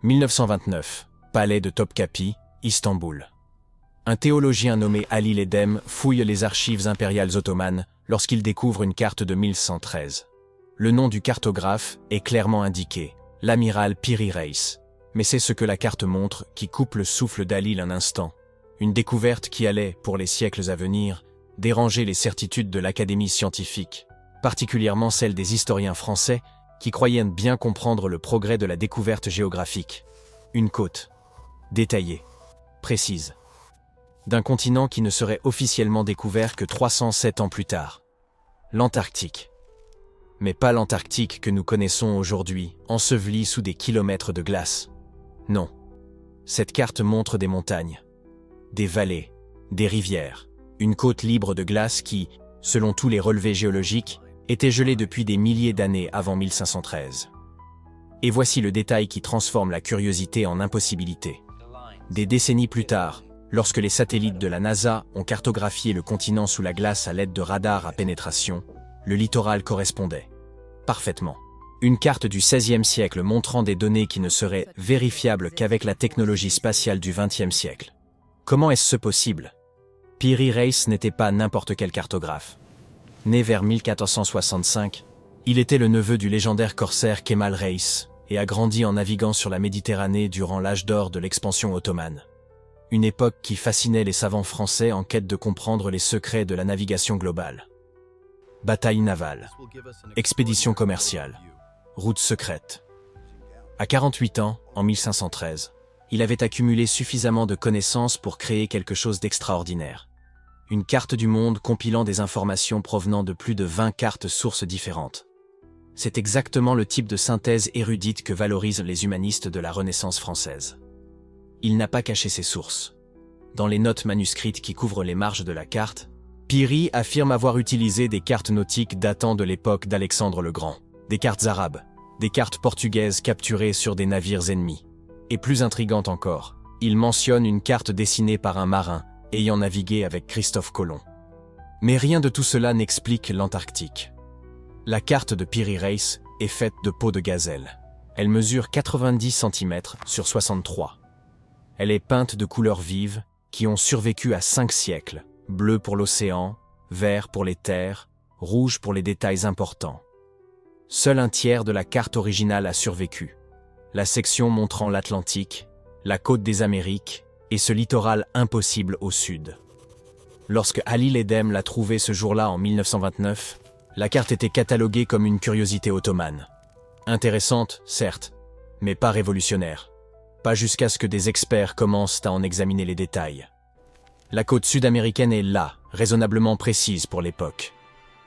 1929, palais de Topkapi, Istanbul. Un théologien nommé Ali Ledem fouille les archives impériales ottomanes lorsqu'il découvre une carte de 1113. Le nom du cartographe est clairement indiqué, l'amiral Piri Reis. Mais c'est ce que la carte montre qui coupe le souffle d'Halil un instant. Une découverte qui allait, pour les siècles à venir, déranger les certitudes de l'académie scientifique, particulièrement celles des historiens français qui croyaient bien comprendre le progrès de la découverte géographique. Une côte, détaillée, précise, d'un continent qui ne serait officiellement découvert que 307 ans plus tard. L'Antarctique. Mais pas l'Antarctique que nous connaissons aujourd'hui, ensevelie sous des kilomètres de glace. Non. Cette carte montre des montagnes, des vallées, des rivières, une côte libre de glace qui, selon tous les relevés géologiques, était gelée depuis des milliers d'années avant 1513. Et voici le détail qui transforme la curiosité en impossibilité. Des décennies plus tard, lorsque les satellites de la NASA ont cartographié le continent sous la glace à l'aide de radars à pénétration, le littoral correspondait parfaitement. Une carte du XVIe siècle montrant des données qui ne seraient vérifiables qu'avec la technologie spatiale du XXe siècle. Comment est-ce possible? Piri Reis n'était pas n'importe quel cartographe. Né vers 1465, il était le neveu du légendaire corsaire Kemal Reis et a grandi en naviguant sur la Méditerranée durant l'âge d'or de l'expansion ottomane. Une époque qui fascinait les savants français en quête de comprendre les secrets de la navigation globale. Bataille navale, expédition commerciale, route secrète. À 48 ans, en 1513, il avait accumulé suffisamment de connaissances pour créer quelque chose d'extraordinaire. Une carte du monde compilant des informations provenant de plus de 20 cartes sources différentes. C'est exactement le type de synthèse érudite que valorisent les humanistes de la Renaissance française. Il n'a pas caché ses sources. Dans les notes manuscrites qui couvrent les marges de la carte, Piri affirme avoir utilisé des cartes nautiques datant de l'époque d'Alexandre le Grand, des cartes arabes, des cartes portugaises capturées sur des navires ennemis. Et plus intrigante encore, il mentionne une carte dessinée par un marin ayant navigué avec Christophe Colomb. Mais rien de tout cela n'explique l'Antarctique. La carte de Piri Reis est faite de peau de gazelle. Elle mesure 90 cm sur 63. Elle est peinte de couleurs vives qui ont survécu à 5 siècles. Bleu pour l'océan, vert pour les terres, rouge pour les détails importants. Seul un tiers de la carte originale a survécu. La section montrant l'Atlantique, la côte des Amériques et ce littoral impossible au sud. Lorsque Ali Ledem l'a trouvée ce jour-là en 1929, la carte était cataloguée comme une curiosité ottomane. Intéressante, certes, mais pas révolutionnaire. Pas jusqu'à ce que des experts commencent à en examiner les détails. La côte sud-américaine est là, raisonnablement précise pour l'époque.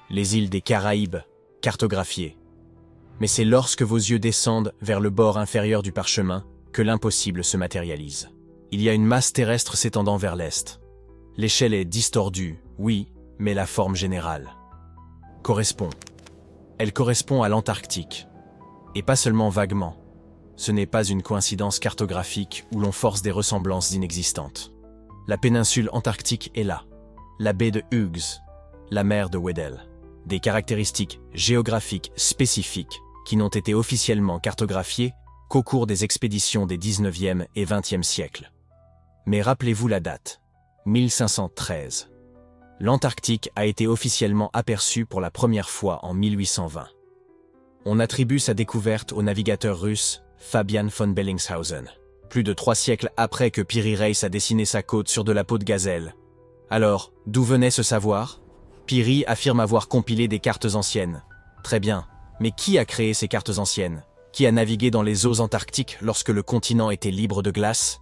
Les îles des Caraïbes, cartographiées. Mais c'est lorsque vos yeux descendent vers le bord inférieur du parchemin que l'impossible se matérialise. Il y a une masse terrestre s'étendant vers l'est. L'échelle est distordue, oui, mais la forme générale correspond. Elle correspond à l'Antarctique. Et pas seulement vaguement. Ce n'est pas une coïncidence cartographique où l'on force des ressemblances inexistantes. La péninsule antarctique est là, la baie de Hughes, la mer de Weddell. Des caractéristiques géographiques spécifiques qui n'ont été officiellement cartographiées qu'au cours des expéditions des 19e et 20e siècles. Mais rappelez-vous la date, 1513. L'Antarctique a été officiellement aperçue pour la première fois en 1820. On attribue sa découverte au navigateur russe Fabian von Bellingshausen. Plus de 3 siècles après que Piri Reis a dessiné sa côte sur de la peau de gazelle. Alors, d'où venait ce savoir? Piri affirme avoir compilé des cartes anciennes. Très bien, mais qui a créé ces cartes anciennes? Qui a navigué dans les eaux antarctiques lorsque le continent était libre de glace?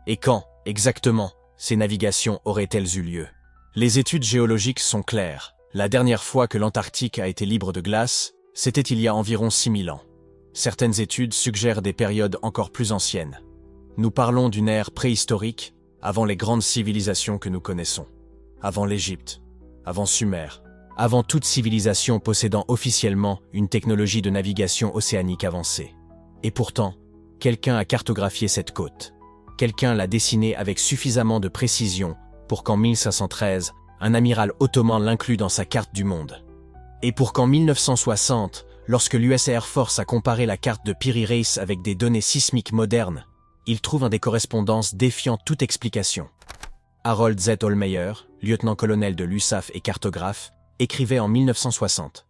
Et quand, exactement, ces navigations auraient-elles eu lieu? Les études géologiques sont claires. La dernière fois que l'Antarctique a été libre de glace, c'était il y a environ 6000 ans. Certaines études suggèrent des périodes encore plus anciennes. Nous parlons d'une ère préhistorique, avant les grandes civilisations que nous connaissons. Avant l'Égypte, avant Sumer, avant toute civilisation possédant officiellement une technologie de navigation océanique avancée. Et pourtant, quelqu'un a cartographié cette côte. Quelqu'un l'a dessinée avec suffisamment de précision pour qu'en 1513, un amiral ottoman l'inclue dans sa carte du monde. Et pour qu'en 1960, lorsque l'US Air Force a comparé la carte de Peary Race avec des données sismiques modernes, il trouve des correspondances défiant toute explication. Harold Z. Hollmeyer, lieutenant-colonel de l'USAF et cartographe, écrivait en 1960.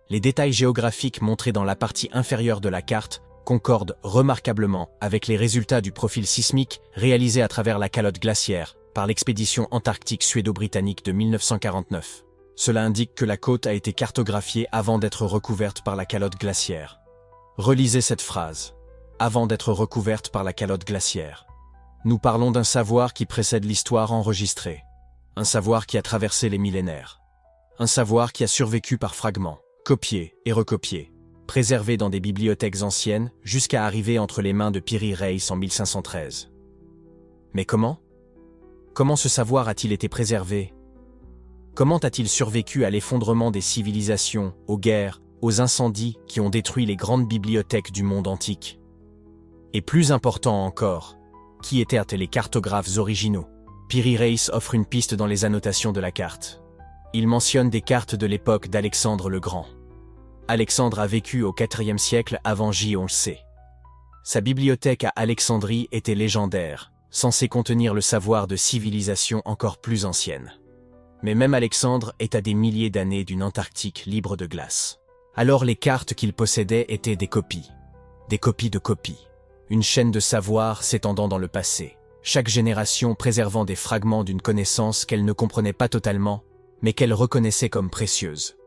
Les détails géographiques montrés dans la partie inférieure de la carte concordent remarquablement avec les résultats du profil sismique réalisé à travers la calotte glaciaire par l'expédition antarctique suédo-britannique de 1949. Cela indique que la côte a été cartographiée avant d'être recouverte par la calotte glaciaire. Relisez cette phrase. Avant d'être recouverte par la calotte glaciaire. Nous parlons d'un savoir qui précède l'histoire enregistrée. Un savoir qui a traversé les millénaires. Un savoir qui a survécu par fragments, copiés et recopiés, préservés dans des bibliothèques anciennes jusqu'à arriver entre les mains de Peary Race en 1513. Mais comment ? Comment ce savoir a-t-il été préservé ? Comment a-t-il survécu à l'effondrement des civilisations, aux guerres, aux incendies qui ont détruit les grandes bibliothèques du monde antique ? Et plus important encore, qui étaient les cartographes originaux ? Peary Race offre une piste dans les annotations de la carte. Il mentionne des cartes de l'époque d'Alexandre le Grand. Alexandre a vécu au IVe siècle avant J.-C. Sa bibliothèque à Alexandrie était légendaire, censée contenir le savoir de civilisations encore plus anciennes. Mais même Alexandre est à des milliers d'années d'une Antarctique libre de glace. Alors les cartes qu'il possédait étaient des copies de copies. Une chaîne de savoir s'étendant dans le passé, chaque génération préservant des fragments d'une connaissance qu'elle ne comprenait pas totalement, mais qu'elle reconnaissait comme précieuse.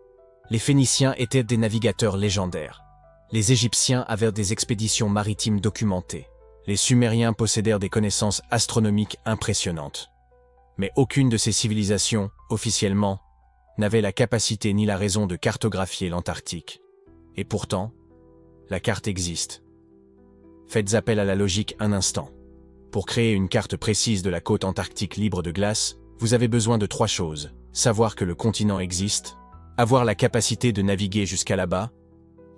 Les Phéniciens étaient des navigateurs légendaires. Les Égyptiens avaient des expéditions maritimes documentées. Les Sumériens possédèrent des connaissances astronomiques impressionnantes. Mais aucune de ces civilisations, officiellement, n'avait la capacité ni la raison de cartographier l'Antarctique. Et pourtant, la carte existe. Faites appel à la logique un instant. Pour créer une carte précise de la côte antarctique libre de glace, vous avez besoin de 3 choses. Savoir que le continent existe, avoir la capacité de naviguer jusqu'à là-bas,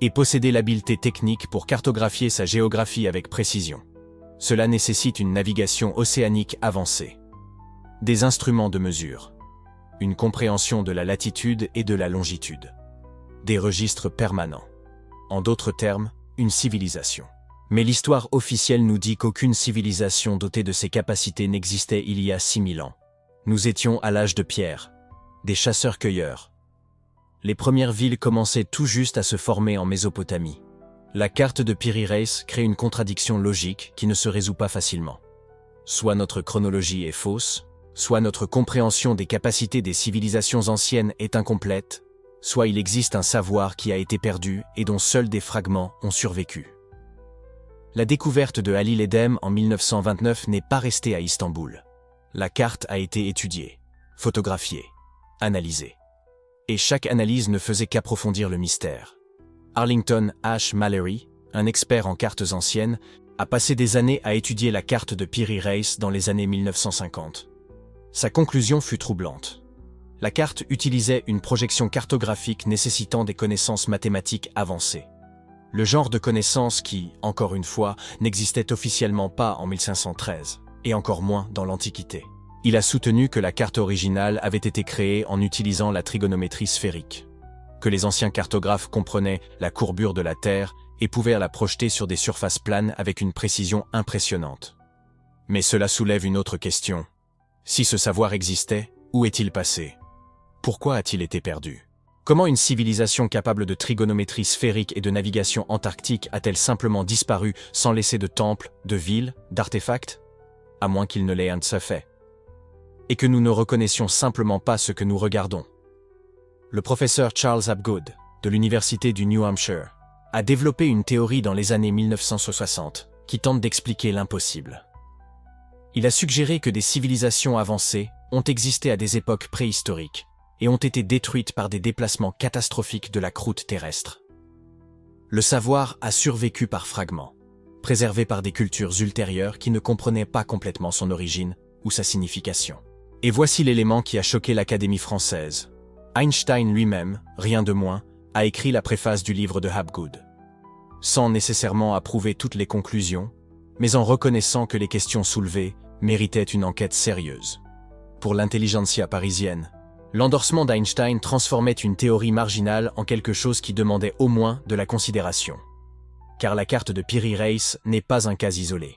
et posséder l'habileté technique pour cartographier sa géographie avec précision. Cela nécessite une navigation océanique avancée. Des instruments de mesure. Une compréhension de la latitude et de la longitude. Des registres permanents. En d'autres termes, une civilisation. Mais l'histoire officielle nous dit qu'aucune civilisation dotée de ces capacités n'existait il y a 6000 ans. Nous étions à l'âge de pierre, des chasseurs-cueilleurs. Les premières villes commençaient tout juste à se former en Mésopotamie. La carte de Peary Race crée une contradiction logique qui ne se résout pas facilement. Soit notre chronologie est fausse, soit notre compréhension des capacités des civilisations anciennes est incomplète, soit il existe un savoir qui a été perdu et dont seuls des fragments ont survécu. La découverte de Halil Edhem en 1929 n'est pas restée à Istanbul. La carte a été étudiée, photographiée, analysée. Et chaque analyse ne faisait qu'approfondir le mystère. Arlington H. Mallory, un expert en cartes anciennes, a passé des années à étudier la carte de Peary Race dans les années 1950. Sa conclusion fut troublante. La carte utilisait une projection cartographique nécessitant des connaissances mathématiques avancées. Le genre de connaissances qui, encore une fois, n'existait officiellement pas en 1513, et encore moins dans l'Antiquité. Il a soutenu que la carte originale avait été créée en utilisant la trigonométrie sphérique, que les anciens cartographes comprenaient la courbure de la Terre et pouvaient la projeter sur des surfaces planes avec une précision impressionnante. Mais cela soulève une autre question. Si ce savoir existait, où est-il passé ? Pourquoi a-t-il été perdu ? Comment une civilisation capable de trigonométrie sphérique et de navigation antarctique a-t-elle simplement disparu sans laisser de temples, de villes, d'artefacts ? À moins qu'il ne l'ait un de ce fait. Et que nous ne reconnaissions simplement pas ce que nous regardons. Le professeur Charles Hapgood, de l'université du New Hampshire, a développé une théorie dans les années 1960 qui tente d'expliquer l'impossible. Il a suggéré que des civilisations avancées ont existé à des époques préhistoriques et ont été détruites par des déplacements catastrophiques de la croûte terrestre. Le savoir a survécu par fragments, préservé par des cultures ultérieures qui ne comprenaient pas complètement son origine ou sa signification. Et voici l'élément qui a choqué l'Académie française. Einstein lui-même, rien de moins, a écrit la préface du livre de Hapgood. Sans nécessairement approuver toutes les conclusions, mais en reconnaissant que les questions soulevées méritaient une enquête sérieuse. Pour l'intelligentsia parisienne, L'endorsement d'Einstein transformait une théorie marginale en quelque chose qui demandait au moins de la considération. Car la carte de Piri-Reis n'est pas un cas isolé.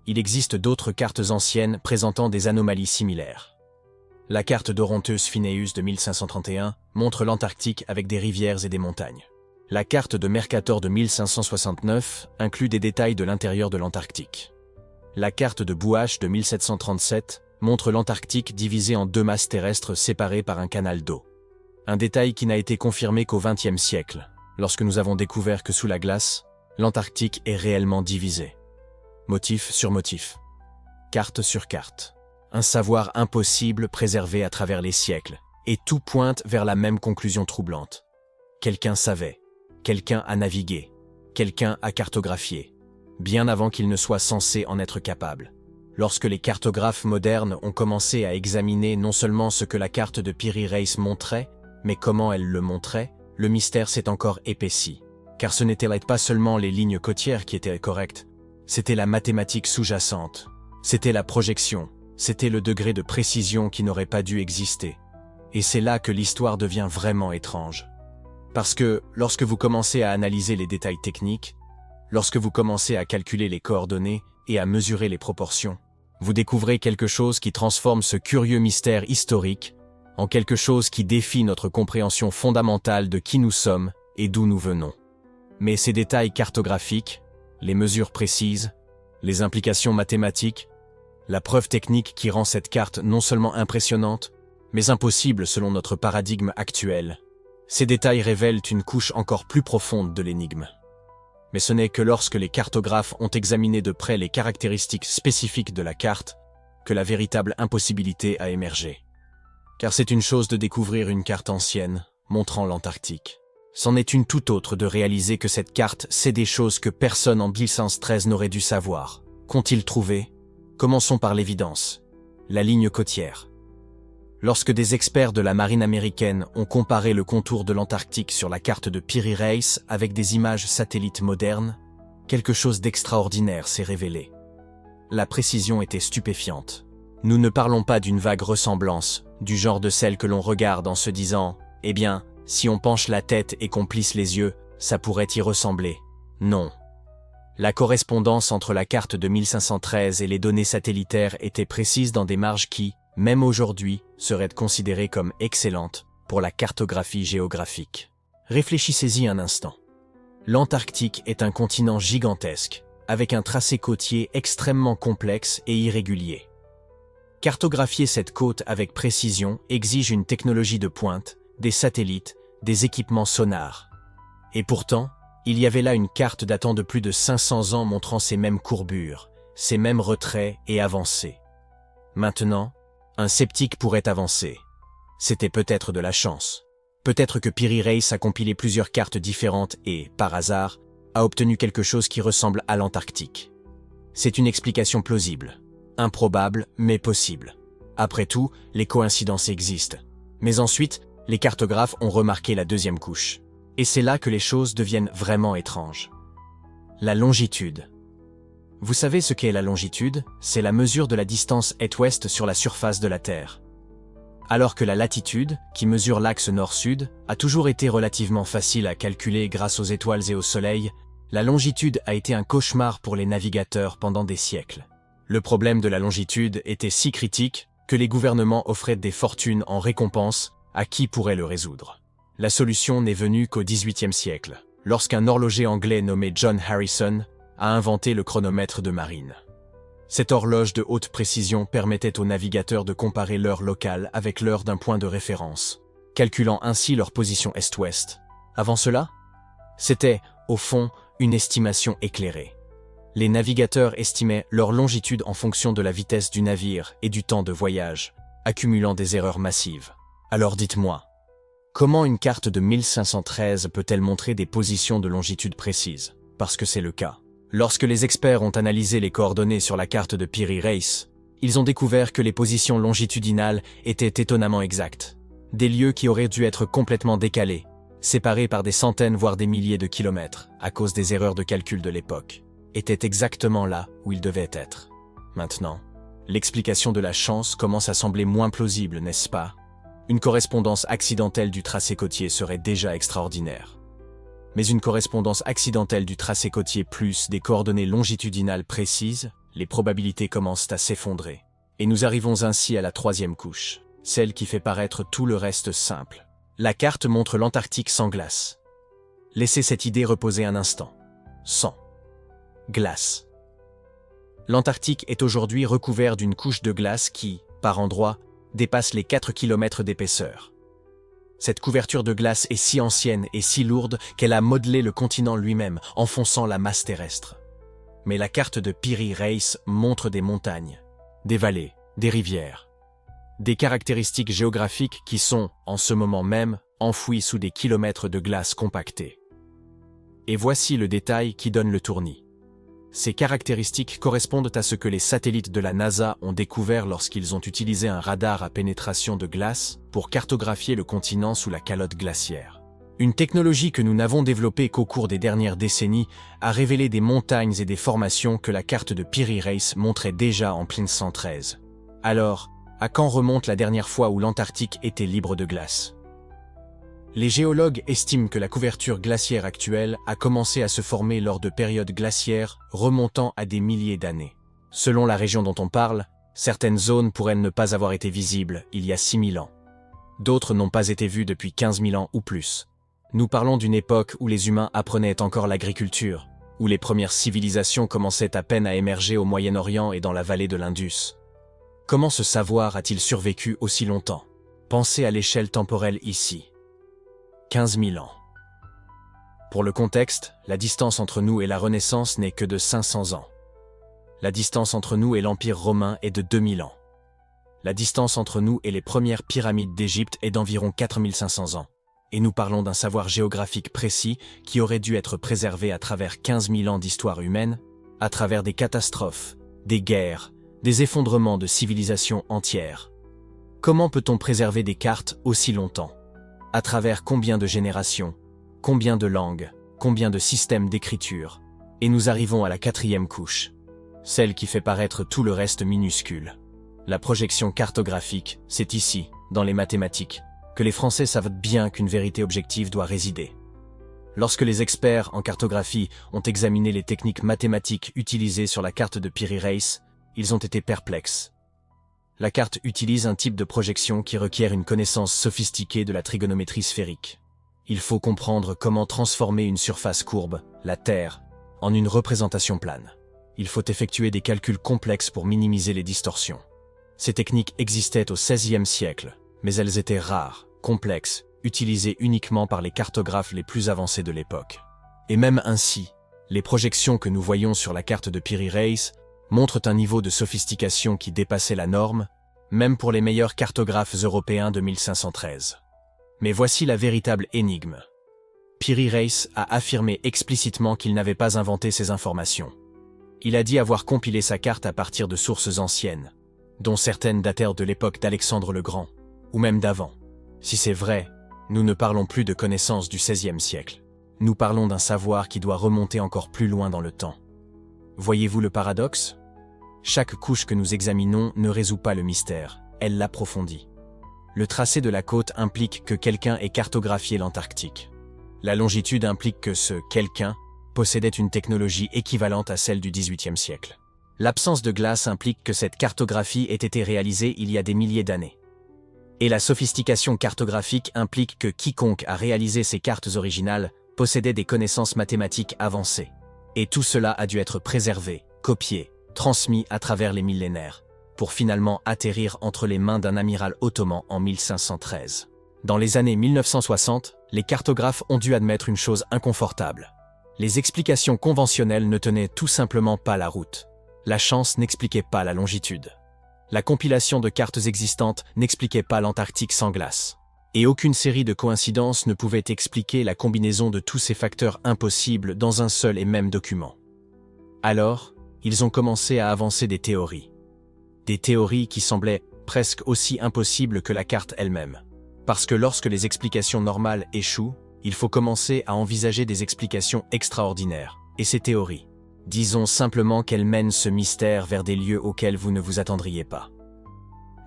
Il existe d'autres cartes anciennes présentant des anomalies similaires. La carte d'Oronteus Phineus de 1531 montre l'Antarctique avec des rivières et des montagnes. La carte de Mercator de 1569 inclut des détails de l'intérieur de l'Antarctique. La carte de Buache de 1737 montre l'Antarctique divisé en deux masses terrestres séparées par un canal d'eau. Un détail qui n'a été confirmé qu'au XXe siècle, lorsque nous avons découvert que sous la glace, l'Antarctique est réellement divisé. Motif sur motif. Carte sur carte. Un savoir impossible préservé à travers les siècles, et tout pointe vers la même conclusion troublante. Quelqu'un savait, quelqu'un a navigué, quelqu'un a cartographié, bien avant qu'il ne soit censé en être capable. Lorsque les cartographes modernes ont commencé à examiner non seulement ce que la carte de Piri-Reis montrait, mais comment elle le montrait, le mystère s'est encore épaissi. Car ce n'était pas seulement les lignes côtières qui étaient correctes, c'était la mathématique sous-jacente, c'était la projection, c'était le degré de précision qui n'aurait pas dû exister. Et c'est là que l'histoire devient vraiment étrange. Parce que, lorsque vous commencez à analyser les détails techniques, lorsque vous commencez à calculer les coordonnées et à mesurer les proportions, vous découvrez quelque chose qui transforme ce curieux mystère historique en quelque chose qui défie notre compréhension fondamentale de qui nous sommes et d'où nous venons. Mais ces détails cartographiques, les mesures précises, les implications mathématiques, la preuve technique qui rend cette carte non seulement impressionnante, mais impossible selon notre paradigme actuel, ces détails révèlent une couche encore plus profonde de l'énigme. Mais ce n'est que lorsque les cartographes ont examiné de près les caractéristiques spécifiques de la carte que la véritable impossibilité a émergé. Car c'est une chose de découvrir une carte ancienne, montrant l'Antarctique. C'en est une toute autre de réaliser que cette carte sait des choses que personne en 1513 n'aurait dû savoir. Qu'ont-ils trouvé? Commençons par l'évidence. La ligne côtière. Lorsque des experts de la marine américaine ont comparé le contour de l'Antarctique sur la carte de Piri-Reis avec des images satellites modernes, quelque chose d'extraordinaire s'est révélé. La précision était stupéfiante. Nous ne parlons pas d'une vague ressemblance, du genre de celle que l'on regarde en se disant « Eh bien, si on penche la tête et qu'on plisse les yeux, ça pourrait y ressembler. » Non. La correspondance entre la carte de 1513 et les données satellitaires était précise dans des marges qui, même aujourd'hui, seraient considérées comme excellentes pour la cartographie géographique. Réfléchissez-y un instant. L'Antarctique est un continent gigantesque, avec un tracé côtier extrêmement complexe et irrégulier. Cartographier cette côte avec précision exige une technologie de pointe, des satellites, des équipements sonars. Et pourtant, il y avait là une carte datant de plus de 500 ans montrant ces mêmes courbures, ces mêmes retraits et avancées. Maintenant, un sceptique pourrait avancer. C'était peut-être de la chance. Peut-être que Piri-Reis a compilé plusieurs cartes différentes et, par hasard, a obtenu quelque chose qui ressemble à l'Antarctique. C'est une explication plausible. Improbable, mais possible. Après tout, les coïncidences existent. Mais ensuite, les cartographes ont remarqué la deuxième couche. Et c'est là que les choses deviennent vraiment étranges. La longitude. Vous savez ce qu'est la longitude? C'est la mesure de la distance est-ouest sur la surface de la Terre. Alors que la latitude, qui mesure l'axe nord-sud, a toujours été relativement facile à calculer grâce aux étoiles et au soleil, la longitude a été un cauchemar pour les navigateurs pendant des siècles. Le problème de la longitude était si critique que les gouvernements offraient des fortunes en récompense à qui pourrait le résoudre. La solution n'est venue qu'au XVIIIe siècle, lorsqu'un horloger anglais nommé John Harrison a inventé le chronomètre de marine. Cette horloge de haute précision permettait aux navigateurs de comparer l'heure locale avec l'heure d'un point de référence, calculant ainsi leur position est-ouest. Avant cela, c'était, au fond, une estimation éclairée. Les navigateurs estimaient leur longitude en fonction de la vitesse du navire et du temps de voyage, accumulant des erreurs massives. Alors dites-moi, comment une carte de 1513 peut-elle montrer des positions de longitude précises? Parce que c'est le cas. Lorsque les experts ont analysé les coordonnées sur la carte de Piri-Reis, ils ont découvert que les positions longitudinales étaient étonnamment exactes. Des lieux qui auraient dû être complètement décalés, séparés par des centaines voire des milliers de kilomètres, à cause des erreurs de calcul de l'époque, étaient exactement là où ils devaient être. Maintenant, l'explication de la chance commence à sembler moins plausible, n'est-ce pas? Une correspondance accidentelle du tracé côtier serait déjà extraordinaire. Mais une correspondance accidentelle du tracé côtier plus des coordonnées longitudinales précises, les probabilités commencent à s'effondrer. Et nous arrivons ainsi à la troisième couche, celle qui fait paraître tout le reste simple. La carte montre l'Antarctique sans glace. Laissez cette idée reposer un instant. Sans glace. L'Antarctique est aujourd'hui recouvert d'une couche de glace qui, par endroits, dépasse les 4 km d'épaisseur. Cette couverture de glace est si ancienne et si lourde qu'elle a modelé le continent lui-même, enfonçant la masse terrestre. Mais la carte de Piri Reis montre des montagnes, des vallées, des rivières, des caractéristiques géographiques qui sont, en ce moment même, enfouies sous des kilomètres de glace compactée. Et voici le détail qui donne le tournis. Ces caractéristiques correspondent à ce que les satellites de la NASA ont découvert lorsqu'ils ont utilisé un radar à pénétration de glace pour cartographier le continent sous la calotte glaciaire. Une technologie que nous n'avons développée qu'au cours des dernières décennies a révélé des montagnes et des formations que la carte de Piri Reis montrait déjà en 1913. Alors, à quand remonte la dernière fois où l'Antarctique était libre de glace? Les géologues estiment que la couverture glaciaire actuelle a commencé à se former lors de périodes glaciaires remontant à des milliers d'années. Selon la région dont on parle, certaines zones pourraient ne pas avoir été visibles il y a 6000 ans. D'autres n'ont pas été vues depuis 15 000 ans ou plus. Nous parlons d'une époque où les humains apprenaient encore l'agriculture, où les premières civilisations commençaient à peine à émerger au Moyen-Orient et dans la vallée de l'Indus. Comment ce savoir a-t-il survécu aussi longtemps? Pensez à l'échelle temporelle ici. 15 000 ans. Pour le contexte, la distance entre nous et la Renaissance n'est que de 500 ans. La distance entre nous et l'Empire romain est de 2000 ans. La distance entre nous et les premières pyramides d'Égypte est d'environ 4500 ans. Et nous parlons d'un savoir géographique précis qui aurait dû être préservé à travers 15 000 ans d'histoire humaine, à travers des catastrophes, des guerres, des effondrements de civilisations entières. Comment peut-on préserver des cartes aussi longtemps? À travers combien de générations, combien de langues, combien de systèmes d'écriture? Et nous arrivons à la quatrième couche, celle qui fait paraître tout le reste minuscule. La projection cartographique, c'est ici, dans les mathématiques, que les Français savent bien qu'une vérité objective doit résider. Lorsque les experts en cartographie ont examiné les techniques mathématiques utilisées sur la carte de Piri Reis, ils ont été perplexes. La carte utilise un type de projection qui requiert une connaissance sophistiquée de la trigonométrie sphérique. Il faut comprendre comment transformer une surface courbe, la Terre, en une représentation plane. Il faut effectuer des calculs complexes pour minimiser les distorsions. Ces techniques existaient au XVIe siècle, mais elles étaient rares, complexes, utilisées uniquement par les cartographes les plus avancés de l'époque. Et même ainsi, les projections que nous voyons sur la carte de Piri Reis montrent un niveau de sophistication qui dépassait la norme, même pour les meilleurs cartographes européens de 1513. Mais voici la véritable énigme. Piri Reis a affirmé explicitement qu'il n'avait pas inventé ces informations. Il a dit avoir compilé sa carte à partir de sources anciennes, dont certaines datèrent de l'époque d'Alexandre le Grand, ou même d'avant. Si c'est vrai, nous ne parlons plus de connaissances du XVIe siècle. Nous parlons d'un savoir qui doit remonter encore plus loin dans le temps. Voyez-vous le paradoxe? Chaque couche que nous examinons ne résout pas le mystère, elle l'approfondit. Le tracé de la côte implique que quelqu'un ait cartographié l'Antarctique. La longitude implique que ce « quelqu'un » possédait une technologie équivalente à celle du XVIIIe siècle. L'absence de glace implique que cette cartographie ait été réalisée il y a des milliers d'années. Et la sophistication cartographique implique que quiconque a réalisé ces cartes originales possédait des connaissances mathématiques avancées. Et tout cela a dû être préservé, copié, transmis à travers les millénaires, pour finalement atterrir entre les mains d'un amiral ottoman en 1513. Dans les années 1960, les cartographes ont dû admettre une chose inconfortable. Les explications conventionnelles ne tenaient tout simplement pas la route. La chance n'expliquait pas la longitude. La compilation de cartes existantes n'expliquait pas l'Antarctique sans glace. Et aucune série de coïncidences ne pouvait expliquer la combinaison de tous ces facteurs impossibles dans un seul et même document. Alors, ils ont commencé à avancer des théories. Des théories qui semblaient presque aussi impossibles que la carte elle-même. Parce que lorsque les explications normales échouent, il faut commencer à envisager des explications extraordinaires. Et ces théories, disons simplement qu'elles mènent ce mystère vers des lieux auxquels vous ne vous attendriez pas.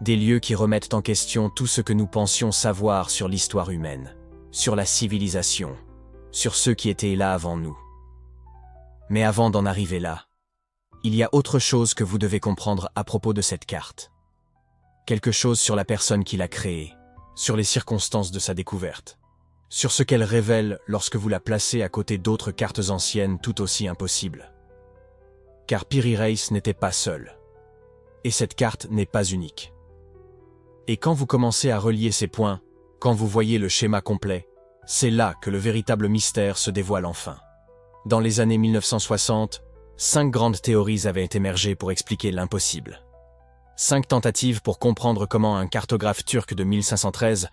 Des lieux qui remettent en question tout ce que nous pensions savoir sur l'histoire humaine, sur la civilisation, sur ceux qui étaient là avant nous. Mais avant d'en arriver là, il y a autre chose que vous devez comprendre à propos de cette carte. Quelque chose sur la personne qui l'a créée, sur les circonstances de sa découverte, sur ce qu'elle révèle lorsque vous la placez à côté d'autres cartes anciennes tout aussi impossibles. Car Piri Reis n'était pas seul. Et cette carte n'est pas unique. Et quand vous commencez à relier ces points, quand vous voyez le schéma complet, c'est là que le véritable mystère se dévoile enfin. Dans les années 1960, 5 grandes théories avaient émergé pour expliquer l'impossible. 5 tentatives pour comprendre comment un cartographe turc de 1513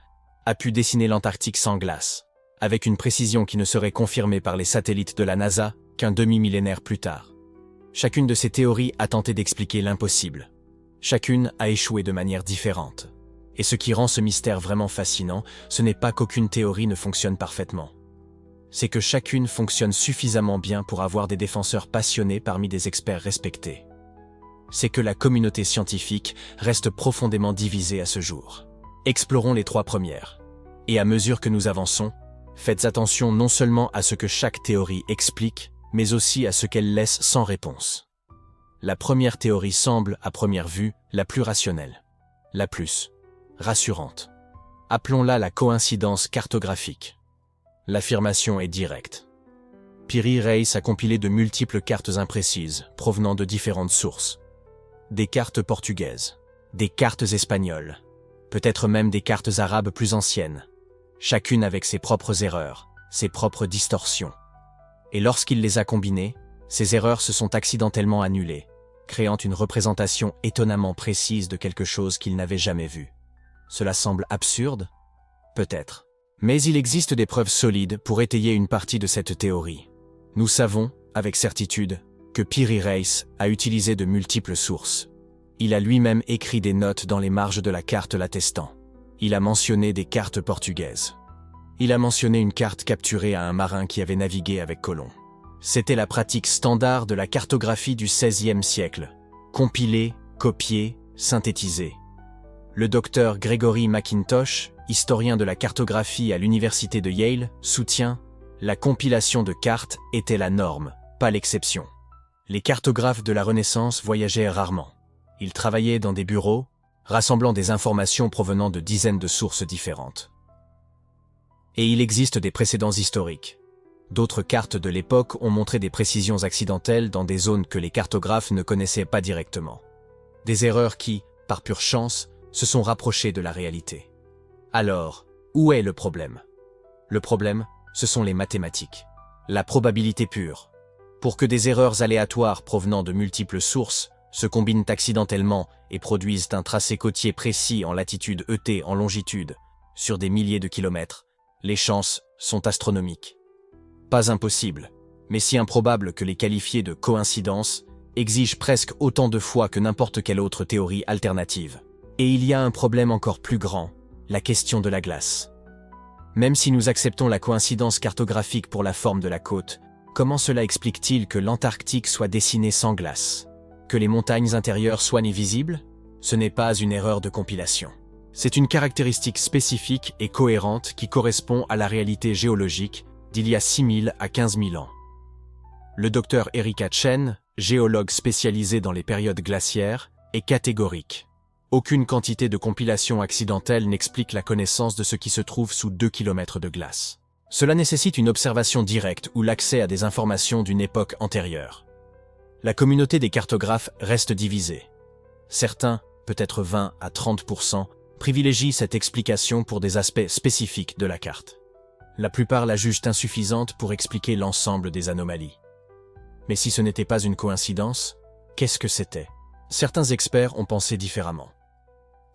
a pu dessiner l'Antarctique sans glace, avec une précision qui ne serait confirmée par les satellites de la NASA qu'un demi-millénaire plus tard. Chacune de ces théories a tenté d'expliquer l'impossible. Chacune a échoué de manière différente. Et ce qui rend ce mystère vraiment fascinant, ce n'est pas qu'aucune théorie ne fonctionne parfaitement. C'est que chacune fonctionne suffisamment bien pour avoir des défenseurs passionnés parmi des experts respectés. C'est que la communauté scientifique reste profondément divisée à ce jour. Explorons les 3 premières. Et à mesure que nous avançons, faites attention non seulement à ce que chaque théorie explique, mais aussi à ce qu'elle laisse sans réponse. La première théorie semble, à première vue, la plus rationnelle, la plus rassurante. Appelons-la la coïncidence cartographique. L'affirmation est directe. Piri Reis a compilé de multiples cartes imprécises, provenant de différentes sources. Des cartes portugaises, des cartes espagnoles, peut-être même des cartes arabes plus anciennes, chacune avec ses propres erreurs, ses propres distorsions. Et lorsqu'il les a combinées, ces erreurs se sont accidentellement annulées, créant une représentation étonnamment précise de quelque chose qu'il n'avait jamais vu. Cela semble absurde? Peut-être. Mais il existe des preuves solides pour étayer une partie de cette théorie. Nous savons, avec certitude, que Piri Reis a utilisé de multiples sources. Il a lui-même écrit des notes dans les marges de la carte l'attestant. Il a mentionné des cartes portugaises. Il a mentionné une carte capturée à un marin qui avait navigué avec Colomb. C'était la pratique standard de la cartographie du XVIe siècle. Compiler, copier, synthétiser. Le docteur Gregory McIntosh, historien de la cartographie à l'université de Yale, soutient « La compilation de cartes était la norme, pas l'exception ». Les cartographes de la Renaissance voyageaient rarement. Ils travaillaient dans des bureaux, rassemblant des informations provenant de dizaines de sources différentes. Et il existe des précédents historiques. D'autres cartes de l'époque ont montré des précisions accidentelles dans des zones que les cartographes ne connaissaient pas directement. Des erreurs qui, par pure chance, se sont rapprochées de la réalité. Alors, où est le problème? Le problème, ce sont les mathématiques. La probabilité pure. Pour que des erreurs aléatoires provenant de multiples sources se combinent accidentellement et produisent un tracé côtier précis en latitude ET en longitude, sur des milliers de kilomètres, les chances sont astronomiques. Pas impossible, mais si improbable que les qualifier de coïncidence exigent presque autant de fois que n'importe quelle autre théorie alternative. Et il y a un problème encore plus grand, la question de la glace. Même si nous acceptons la coïncidence cartographique pour la forme de la côte, comment cela explique-t-il que l'Antarctique soit dessiné sans glace? Que les montagnes intérieures soient visibles? Ce n'est pas une erreur de compilation. C'est une caractéristique spécifique et cohérente qui correspond à la réalité géologique d'il y a 6 000 à 15 000 ans. Le docteur Erika Chen, géologue spécialisé dans les périodes glaciaires, est catégorique. Aucune quantité de compilation accidentelle n'explique la connaissance de ce qui se trouve sous 2 km de glace. Cela nécessite une observation directe ou l'accès à des informations d'une époque antérieure. La communauté des cartographes reste divisée. Certains, peut-être 20 à 30%, privilégient cette explication pour des aspects spécifiques de la carte. La plupart la jugent insuffisante pour expliquer l'ensemble des anomalies. Mais si ce n'était pas une coïncidence, qu'est-ce que c'était? Certains experts ont pensé différemment.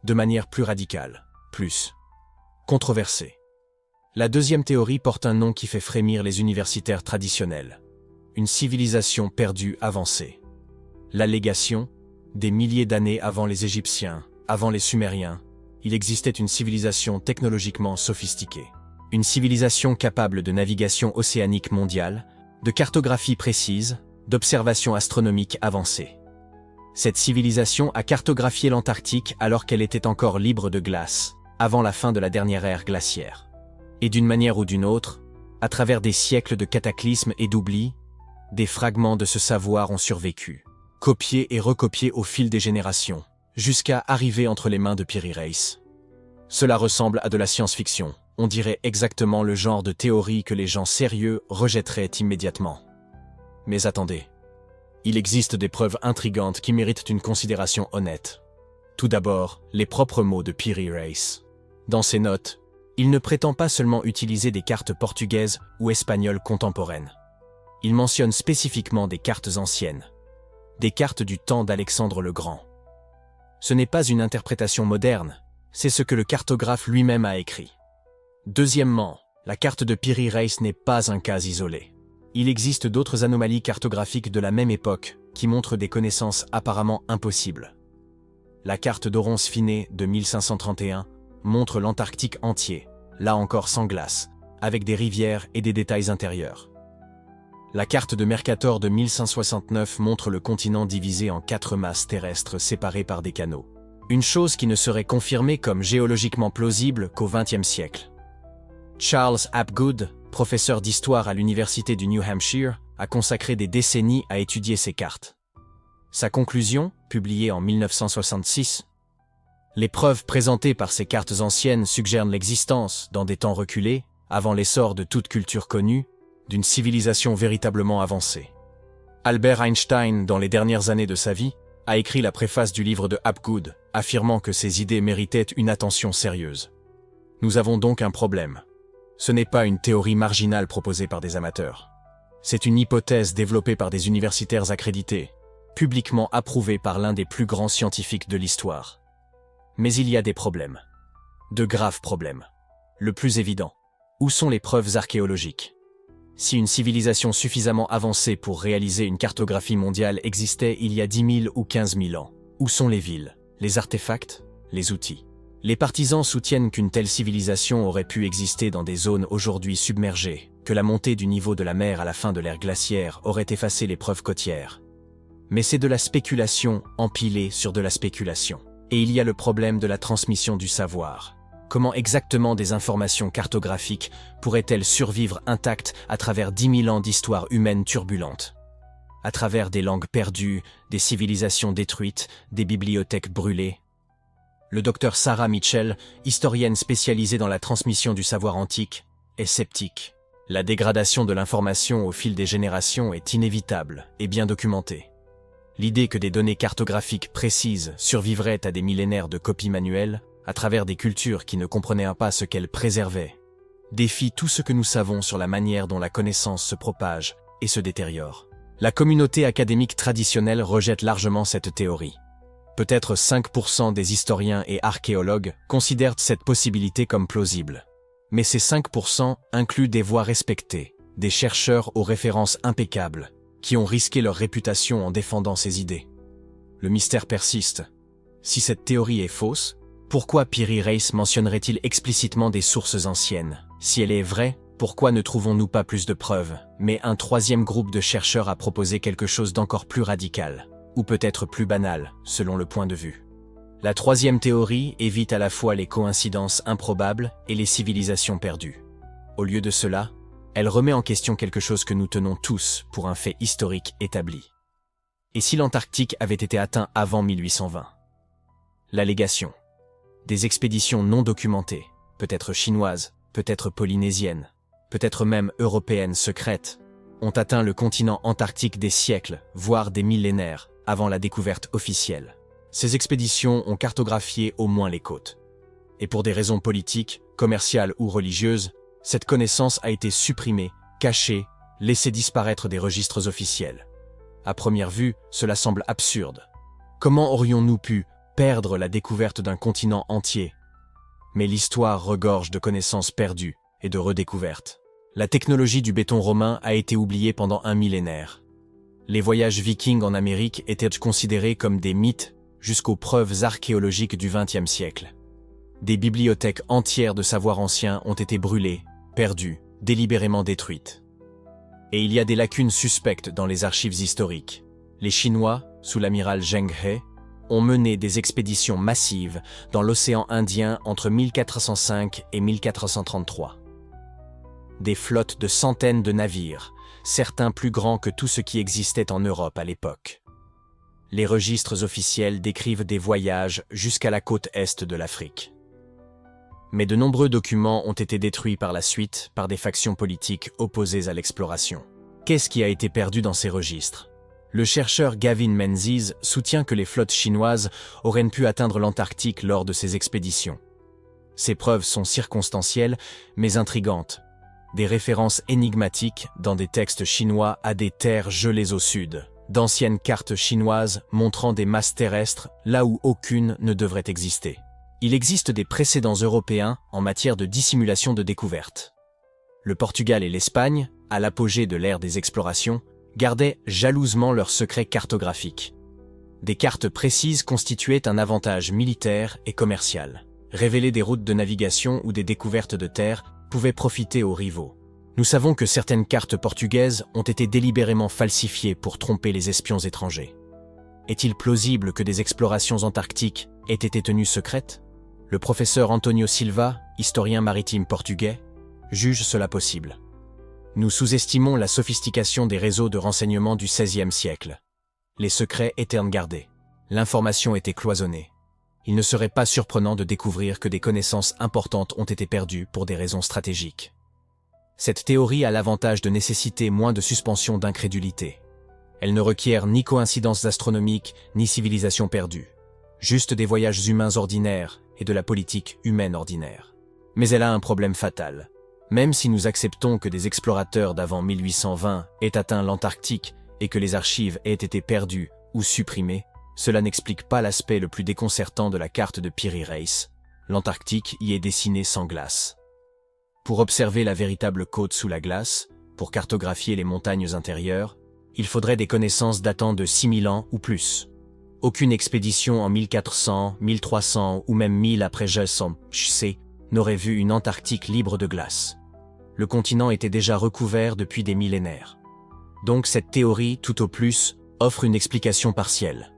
De manière plus radicale, plus controversée. La deuxième théorie porte un nom qui fait frémir les universitaires traditionnels. Une civilisation perdue avancée. L'allégation, des milliers d'années avant les Égyptiens, avant les Sumériens, il existait une civilisation technologiquement sophistiquée. Une civilisation capable de navigation océanique mondiale, de cartographie précise, d'observation astronomique avancée. Cette civilisation a cartographié l'Antarctique alors qu'elle était encore libre de glace, avant la fin de la dernière ère glaciaire. Et d'une manière ou d'une autre, à travers des siècles de cataclysmes et d'oubli, des fragments de ce savoir ont survécu, copiés et recopiés au fil des générations, jusqu'à arriver entre les mains de Piri Reis. Cela ressemble à de la science-fiction, on dirait exactement le genre de théorie que les gens sérieux rejetteraient immédiatement. Mais attendez, il existe des preuves intrigantes qui méritent une considération honnête. Tout d'abord, les propres mots de Piri Reis. Dans ses notes, il ne prétend pas seulement utiliser des cartes portugaises ou espagnoles contemporaines. Il mentionne spécifiquement des cartes anciennes, des cartes du temps d'Alexandre le Grand. Ce n'est pas une interprétation moderne, c'est ce que le cartographe lui-même a écrit. Deuxièmement, la carte de Piri Reis n'est pas un cas isolé. Il existe d'autres anomalies cartographiques de la même époque qui montrent des connaissances apparemment impossibles. La carte d'Oronce Finet de 1531 montre l'Antarctique entier, là encore sans glace, avec des rivières et des détails intérieurs. La carte de Mercator de 1569 montre le continent divisé en 4 masses terrestres séparées par des canaux. Une chose qui ne serait confirmée comme géologiquement plausible qu'au XXe siècle. Charles Hapgood, professeur d'histoire à l'université du New Hampshire, a consacré des décennies à étudier ces cartes. Sa conclusion, publiée en 1966, les preuves présentées par ces cartes anciennes suggèrent l'existence, dans des temps reculés, avant l'essor de toute culture connue, d'une civilisation véritablement avancée. Albert Einstein, dans les dernières années de sa vie, a écrit la préface du livre de Hapgood, affirmant que ses idées méritaient une attention sérieuse. Nous avons donc un problème. Ce n'est pas une théorie marginale proposée par des amateurs. C'est une hypothèse développée par des universitaires accrédités, publiquement approuvée par l'un des plus grands scientifiques de l'histoire. Mais il y a des problèmes. De graves problèmes. Le plus évident, où sont les preuves archéologiques ? Si une civilisation suffisamment avancée pour réaliser une cartographie mondiale existait il y a 10 000 ou 15 000 ans, où sont les villes, les artefacts, les outils ? Les partisans soutiennent qu'une telle civilisation aurait pu exister dans des zones aujourd'hui submergées, que la montée du niveau de la mer à la fin de l'ère glaciaire aurait effacé les preuves côtières. Mais c'est de la spéculation empilée sur de la spéculation. Et il y a le problème de la transmission du savoir. Comment exactement des informations cartographiques pourraient-elles survivre intactes à travers 10 000 ans d'histoire humaine turbulente ? À travers des langues perdues, des civilisations détruites, des bibliothèques brûlées ? Le docteur Sarah Mitchell, historienne spécialisée dans la transmission du savoir antique, est sceptique. La dégradation de l'information au fil des générations est inévitable et bien documentée. L'idée que des données cartographiques précises survivraient à des millénaires de copies manuelles, à travers des cultures qui ne comprenaient pas ce qu'elles préservaient, défie tout ce que nous savons sur la manière dont la connaissance se propage et se détériore. La communauté académique traditionnelle rejette largement cette théorie. Peut-être 5% des historiens et archéologues considèrent cette possibilité comme plausible. Mais ces 5% incluent des voix respectées, des chercheurs aux références impeccables, qui ont risqué leur réputation en défendant ces idées. Le mystère persiste. Si cette théorie est fausse, pourquoi Piri Reis mentionnerait-il explicitement des sources anciennes ? Si elle est vraie, pourquoi ne trouvons-nous pas plus de preuves ? Mais un troisième groupe de chercheurs a proposé quelque chose d'encore plus radical, ou peut-être plus banal, selon le point de vue. La troisième théorie évite à la fois les coïncidences improbables et les civilisations perdues. Au lieu de cela, elle remet en question quelque chose que nous tenons tous pour un fait historique établi. Et si l'Antarctique avait été atteint avant 1820 ? L'allégation. Des expéditions non documentées, peut-être chinoises, peut-être polynésiennes, peut-être même européennes secrètes, ont atteint le continent antarctique des siècles, voire des millénaires, avant la découverte officielle. Ces expéditions ont cartographié au moins les côtes. Et pour des raisons politiques, commerciales ou religieuses, cette connaissance a été supprimée, cachée, laissée disparaître des registres officiels. À première vue, cela semble absurde. Comment aurions-nous pu perdre la découverte d'un continent entier ? Mais l'histoire regorge de connaissances perdues et de redécouvertes. La technologie du béton romain a été oubliée pendant un millénaire. Les voyages vikings en Amérique étaient considérés comme des mythes jusqu'aux preuves archéologiques du XXe siècle. Des bibliothèques entières de savoirs anciens ont été brûlées, perdues, délibérément détruites. Et il y a des lacunes suspectes dans les archives historiques. Les Chinois, sous l'amiral Zheng He, ont mené des expéditions massives dans l'océan Indien entre 1405 et 1433. Des flottes de centaines de navires, certains plus grands que tout ce qui existait en Europe à l'époque. Les registres officiels décrivent des voyages jusqu'à la côte est de l'Afrique. Mais de nombreux documents ont été détruits par la suite par des factions politiques opposées à l'exploration. Qu'est-ce qui a été perdu dans ces registres? Le chercheur Gavin Menzies soutient que les flottes chinoises auraient pu atteindre l'Antarctique lors de ces expéditions. Ces preuves sont circonstancielles, mais intrigantes. Des références énigmatiques dans des textes chinois à des terres gelées au sud, d'anciennes cartes chinoises montrant des masses terrestres là où aucune ne devrait exister. Il existe des précédents européens en matière de dissimulation de découvertes. Le Portugal et l'Espagne, à l'apogée de l'ère des explorations, gardaient jalousement leurs secrets cartographiques. Des cartes précises constituaient un avantage militaire et commercial. Révéler des routes de navigation ou des découvertes de terre pouvait profiter aux rivaux. Nous savons que certaines cartes portugaises ont été délibérément falsifiées pour tromper les espions étrangers. Est-il plausible que des explorations antarctiques aient été tenues secrètes? Le professeur Antonio Silva, historien maritime portugais, juge cela possible. Nous sous-estimons la sophistication des réseaux de renseignement du XVIe siècle. Les secrets étaient gardés. L'information était cloisonnée. Il ne serait pas surprenant de découvrir que des connaissances importantes ont été perdues pour des raisons stratégiques. Cette théorie a l'avantage de nécessiter moins de suspension d'incrédulité. Elle ne requiert ni coïncidences astronomiques, ni civilisation perdue. Juste des voyages humains ordinaires et de la politique humaine ordinaire. Mais elle a un problème fatal. Même si nous acceptons que des explorateurs d'avant 1820 aient atteint l'Antarctique et que les archives aient été perdues ou supprimées, cela n'explique pas l'aspect le plus déconcertant de la carte de Piri Reis. L'Antarctique y est dessinée sans glace. Pour observer la véritable côte sous la glace, pour cartographier les montagnes intérieures, il faudrait des connaissances datant de 6000 ans ou plus. Aucune expédition en 1400, 1300 ou même 1000 après J.C. n'aurait vu une Antarctique libre de glace. Le continent était déjà recouvert depuis des millénaires. Donc cette théorie, tout au plus, offre une explication partielle.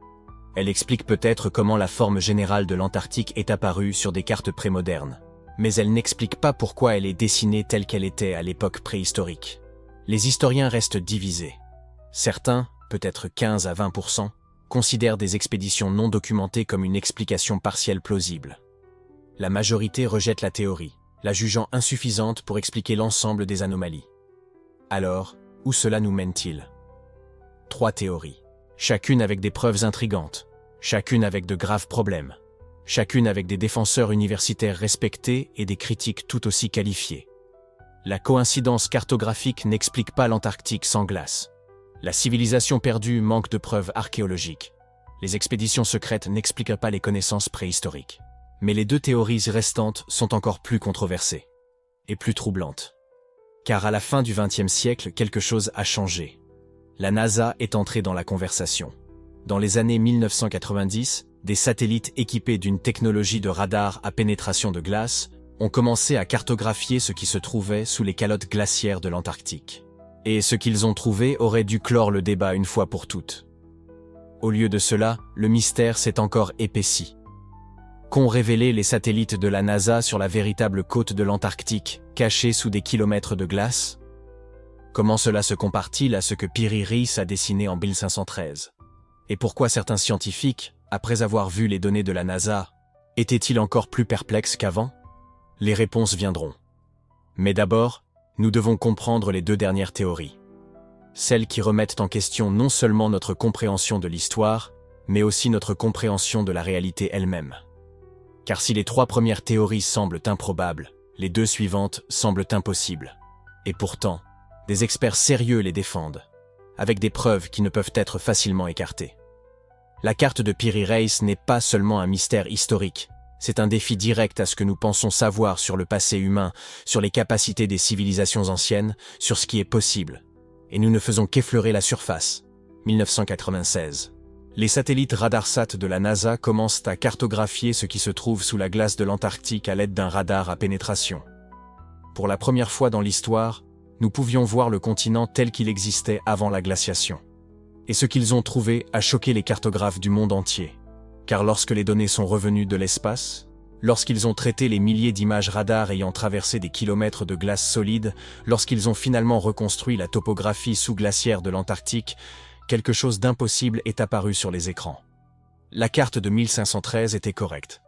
Elle explique peut-être comment la forme générale de l'Antarctique est apparue sur des cartes prémodernes. Mais elle n'explique pas pourquoi elle est dessinée telle qu'elle était à l'époque préhistorique. Les historiens restent divisés. Certains, peut-être 15 à 20%, considèrent des expéditions non documentées comme une explication partielle plausible. La majorité rejette la théorie, la jugeant insuffisante pour expliquer l'ensemble des anomalies. Alors, où cela nous mène-t-il? 3 théories, chacune avec des preuves intrigantes, chacune avec de graves problèmes, chacune avec des défenseurs universitaires respectés et des critiques tout aussi qualifiés. La coïncidence cartographique n'explique pas l'Antarctique sans glace. La civilisation perdue manque de preuves archéologiques. Les expéditions secrètes n'expliquent pas les connaissances préhistoriques. Mais les 2 théories restantes sont encore plus controversées et plus troublantes. Car à la fin du XXe siècle, quelque chose a changé. La NASA est entrée dans la conversation. Dans les années 1990, des satellites équipés d'une technologie de radar à pénétration de glace ont commencé à cartographier ce qui se trouvait sous les calottes glaciaires de l'Antarctique. Et ce qu'ils ont trouvé aurait dû clore le débat une fois pour toutes. Au lieu de cela, le mystère s'est encore épaissi. Qu'ont révélé les satellites de la NASA sur la véritable côte de l'Antarctique, cachée sous des kilomètres de glace? Comment cela se compare-t-il à ce que Piri Reis a dessiné en 1513? Et pourquoi certains scientifiques, après avoir vu les données de la NASA, étaient-ils encore plus perplexes qu'avant? Les réponses viendront. Mais d'abord, nous devons comprendre les 2 dernières théories. Celles qui remettent en question non seulement notre compréhension de l'histoire, mais aussi notre compréhension de la réalité elle-même. Car si les 3 premières théories semblent improbables, les 2 suivantes semblent impossibles. Et pourtant, des experts sérieux les défendent, avec des preuves qui ne peuvent être facilement écartées. La carte de Piri Reis n'est pas seulement un mystère historique, c'est un défi direct à ce que nous pensons savoir sur le passé humain, sur les capacités des civilisations anciennes, sur ce qui est possible. Et nous ne faisons qu'effleurer la surface. 1996. Les satellites RadarSat de la NASA commencent à cartographier ce qui se trouve sous la glace de l'Antarctique à l'aide d'un radar à pénétration. Pour la première fois dans l'histoire, nous pouvions voir le continent tel qu'il existait avant la glaciation. Et ce qu'ils ont trouvé a choqué les cartographes du monde entier. Car lorsque les données sont revenues de l'espace, lorsqu'ils ont traité les milliers d'images radar ayant traversé des kilomètres de glace solide, lorsqu'ils ont finalement reconstruit la topographie sous-glaciaire de l'Antarctique, quelque chose d'impossible est apparu sur les écrans. La carte de 1513 était correcte.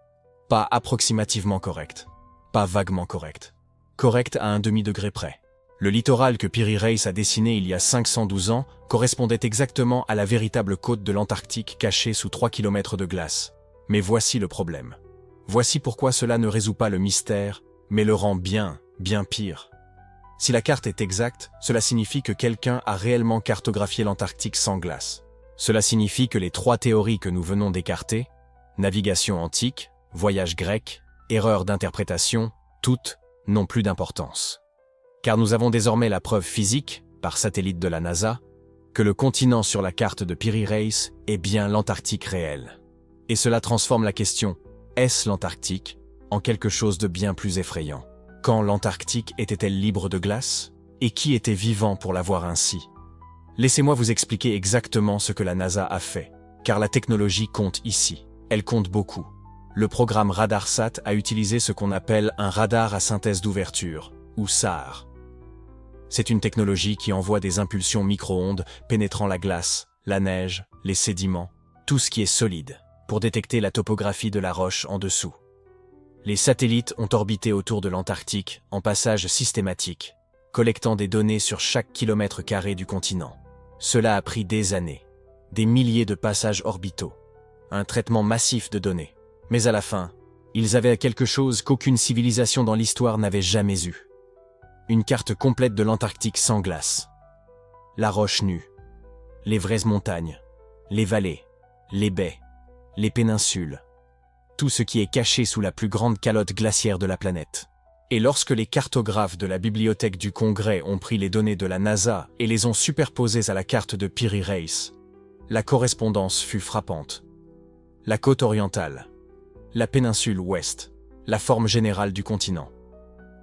Pas approximativement correcte. Pas vaguement correcte. Correcte à un demi-degré près. Le littoral que Peary Race a dessiné il y a 512 ans correspondait exactement à la véritable côte de l'Antarctique cachée sous 3 km de glace. Mais voici le problème. Voici pourquoi cela ne résout pas le mystère, mais le rend bien pire. Si la carte est exacte, cela signifie que quelqu'un a réellement cartographié l'Antarctique sans glace. Cela signifie que les 3 théories que nous venons d'écarter, navigation antique, voyage grec, erreur d'interprétation, toutes n'ont plus d'importance. Car nous avons désormais la preuve physique, par satellite de la NASA, que le continent sur la carte de Peary Race est bien l'Antarctique réelle. Et cela transforme la question « Est-ce l'Antarctique ?» en quelque chose de bien plus effrayant. Quand l'Antarctique était-elle libre de glace? Et qui était vivant pour la voir ainsi? Laissez-moi vous expliquer exactement ce que la NASA a fait, car la technologie compte ici. Elle compte beaucoup. Le programme RadarSat a utilisé ce qu'on appelle un radar à synthèse d'ouverture, ou SAR. C'est une technologie qui envoie des impulsions micro-ondes pénétrant la glace, la neige, les sédiments, tout ce qui est solide, pour détecter la topographie de la roche en dessous. Les satellites ont orbité autour de l'Antarctique en passage systématique, collectant des données sur chaque kilomètre carré du continent. Cela a pris des années, des milliers de passages orbitaux, un traitement massif de données. Mais à la fin, ils avaient quelque chose qu'aucune civilisation dans l'histoire n'avait jamais eu. Une carte complète de l'Antarctique sans glace. La roche nue, les vraies montagnes, les vallées, les baies, les péninsules, tout ce qui est caché sous la plus grande calotte glaciaire de la planète. Et lorsque les cartographes de la Bibliothèque du Congrès ont pris les données de la NASA et les ont superposées à la carte de Peary Race, la correspondance fut frappante. La côte orientale, la péninsule ouest, la forme générale du continent,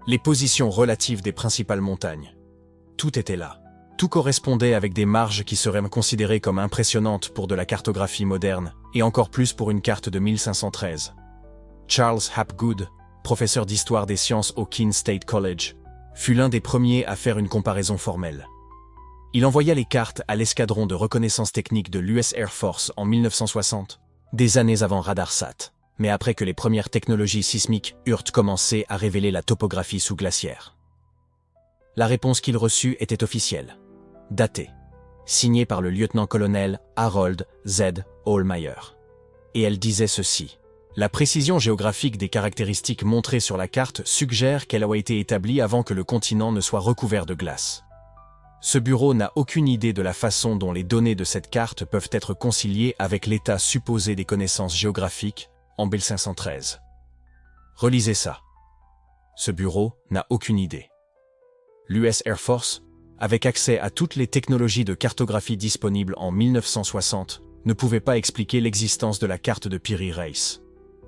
les positions relatives des principales montagnes. Tout était là. Tout correspondait avec des marges qui seraient considérées comme impressionnantes pour de la cartographie moderne, et encore plus pour une carte de 1513. Charles Hapgood, professeur d'histoire des sciences au Keene State College, fut l'un des premiers à faire une comparaison formelle. Il envoya les cartes à l'escadron de reconnaissance technique de l'US Air Force en 1960, des années avant RadarSat, mais après que les premières technologies sismiques eurent commencé à révéler la topographie sous-glaciaire. La réponse qu'il reçut était officielle, datée, signée par le lieutenant-colonel Harold Z. Hallmeyer. Et elle disait ceci. La précision géographique des caractéristiques montrées sur la carte suggère qu'elle a été établie avant que le continent ne soit recouvert de glace. Ce bureau n'a aucune idée de la façon dont les données de cette carte peuvent être conciliées avec l'état supposé des connaissances géographiques en 1513. Relisez ça. Ce bureau n'a aucune idée. L'US Air Force, avec accès à toutes les technologies de cartographie disponibles en 1960, ne pouvait pas expliquer l'existence de la carte de Peary Race.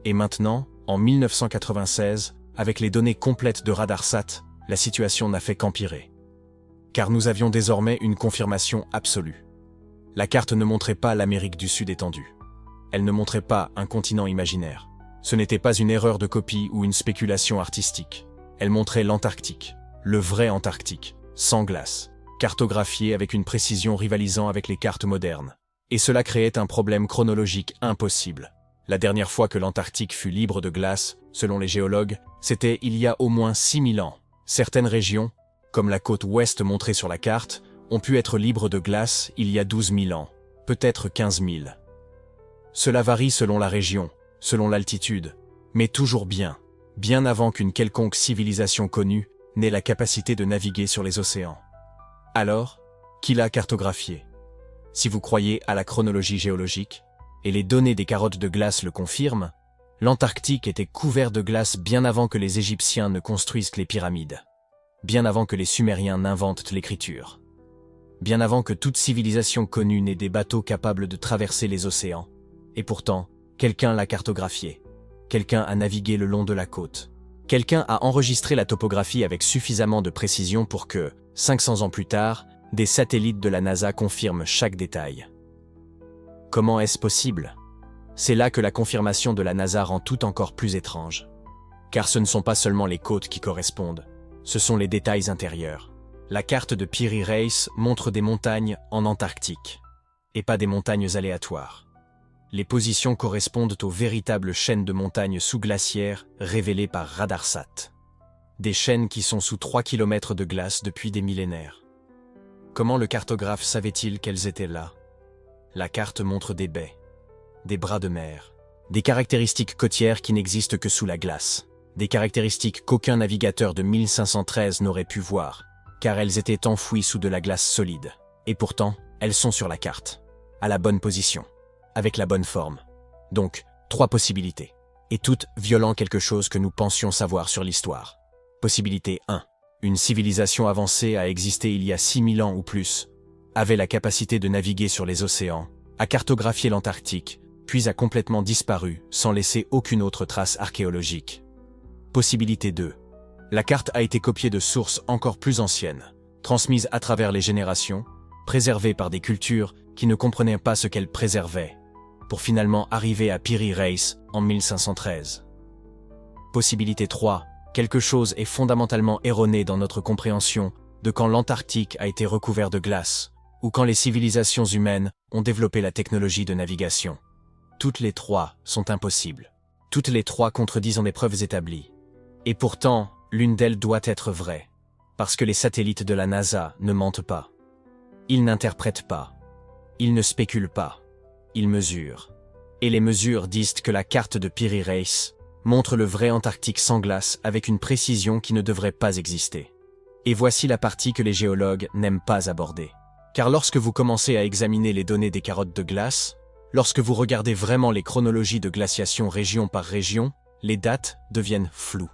Et maintenant, en 1996, avec les données complètes de RadarSat, la situation n'a fait qu'empirer. Car nous avions désormais une confirmation absolue. La carte ne montrait pas l'Amérique du Sud étendue. Elle ne montrait pas un continent imaginaire. Ce n'était pas une erreur de copie ou une spéculation artistique. Elle montrait l'Antarctique, le vrai Antarctique, sans glace, cartographié avec une précision rivalisant avec les cartes modernes. Et cela créait un problème chronologique impossible. La dernière fois que l'Antarctique fut libre de glace, selon les géologues, c'était il y a au moins 6000 ans. Certaines régions, comme la côte ouest montrée sur la carte, ont pu être libres de glace il y a 12 000 ans, peut-être 15 000. Cela varie selon la région, selon l'altitude, mais toujours bien avant qu'une quelconque civilisation connue n'ait la capacité de naviguer sur les océans. Alors, qui l'a cartographié? Si vous croyez à la chronologie géologique, et les données des carottes de glace le confirment, l'Antarctique était couvert de glace bien avant que les Égyptiens ne construisent les pyramides, bien avant que les Sumériens n'inventent l'écriture, bien avant que toute civilisation connue n'ait des bateaux capables de traverser les océans. Et pourtant, quelqu'un l'a cartographié, quelqu'un a navigué le long de la côte, quelqu'un a enregistré la topographie avec suffisamment de précision pour que, 500 ans plus tard, des satellites de la NASA confirment chaque détail. Comment est-ce possible? C'est là que la confirmation de la NASA rend tout encore plus étrange. Car ce ne sont pas seulement les côtes qui correspondent, ce sont les détails intérieurs. La carte de Piri Reis montre des montagnes en Antarctique, et pas des montagnes aléatoires. Les positions correspondent aux véritables chaînes de montagnes sous-glaciaires révélées par Radarsat. Des chaînes qui sont sous 3 km de glace depuis des millénaires. Comment le cartographe savait-il qu'elles étaient là? La carte montre des baies, des bras de mer, des caractéristiques côtières qui n'existent que sous la glace, des caractéristiques qu'aucun navigateur de 1513 n'aurait pu voir, car elles étaient enfouies sous de la glace solide. Et pourtant, elles sont sur la carte, à la bonne position, avec la bonne forme. Donc, 3 possibilités, et toutes violant quelque chose que nous pensions savoir sur l'histoire. Possibilité 1. Une civilisation avancée a existé il y a 6000 ans ou plus, avait la capacité de naviguer sur les océans, a cartographié l'Antarctique, puis a complètement disparu sans laisser aucune autre trace archéologique. Possibilité 2. La carte a été copiée de sources encore plus anciennes, transmises à travers les générations, préservée par des cultures qui ne comprenaient pas ce qu'elles préservaient, pour finalement arriver à Piri Reis en 1513. Possibilité 3. Quelque chose est fondamentalement erroné dans notre compréhension de quand l'Antarctique a été recouvert de glace, ou quand les civilisations humaines ont développé la technologie de navigation. Toutes les 3 sont impossibles. Toutes les 3 contredisent des preuves établies. Et pourtant, l'une d'elles doit être vraie, parce que les satellites de la NASA ne mentent pas. Ils n'interprètent pas. Ils ne spéculent pas. Ils mesurent. Et les mesures disent que la carte de Piri Reis montre le vrai Antarctique sans glace avec une précision qui ne devrait pas exister. Et voici la partie que les géologues n'aiment pas aborder. Car lorsque vous commencez à examiner les données des carottes de glace, lorsque vous regardez vraiment les chronologies de glaciation région par région, les dates deviennent floues.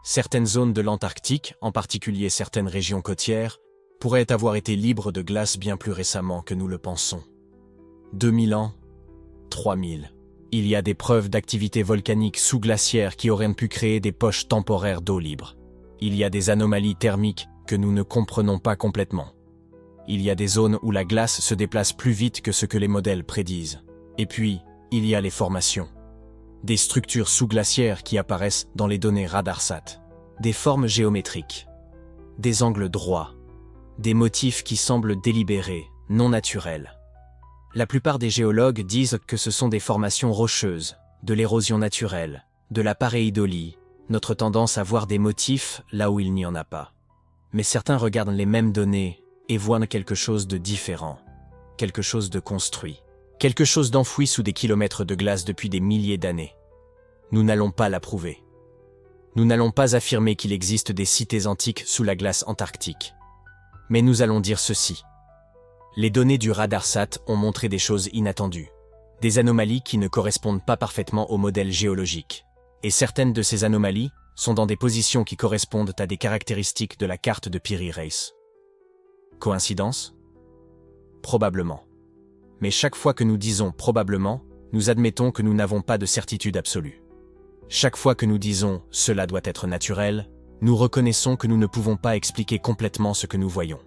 Certaines zones de l'Antarctique, en particulier certaines régions côtières, pourraient avoir été libres de glace bien plus récemment que nous le pensons. 2000 ans, 3000. Il y a des preuves d'activité volcanique sous-glaciaire qui auraient pu créer des poches temporaires d'eau libre. Il y a des anomalies thermiques que nous ne comprenons pas complètement. Il y a des zones où la glace se déplace plus vite que ce que les modèles prédisent. Et puis, il y a les formations. Des structures sous-glaciaires qui apparaissent dans les données Radarsat. Des formes géométriques. Des angles droits. Des motifs qui semblent délibérés, non naturels. La plupart des géologues disent que ce sont des formations rocheuses, de l'érosion naturelle, de la pareidolie, notre tendance à voir des motifs là où il n'y en a pas. Mais certains regardent les mêmes données et voient quelque chose de différent, quelque chose de construit, quelque chose d'enfoui sous des kilomètres de glace depuis des milliers d'années. Nous n'allons pas l'approuver. Nous n'allons pas affirmer qu'il existe des cités antiques sous la glace antarctique. Mais nous allons dire ceci. Les données du Radarsat ont montré des choses inattendues, des anomalies qui ne correspondent pas parfaitement au modèle géologique. Et certaines de ces anomalies sont dans des positions qui correspondent à des caractéristiques de la carte de Piri Reis. Coïncidence? Probablement. Mais chaque fois que nous disons « probablement », nous admettons que nous n'avons pas de certitude absolue. Chaque fois que nous disons « cela doit être naturel », nous reconnaissons que nous ne pouvons pas expliquer complètement ce que nous voyons.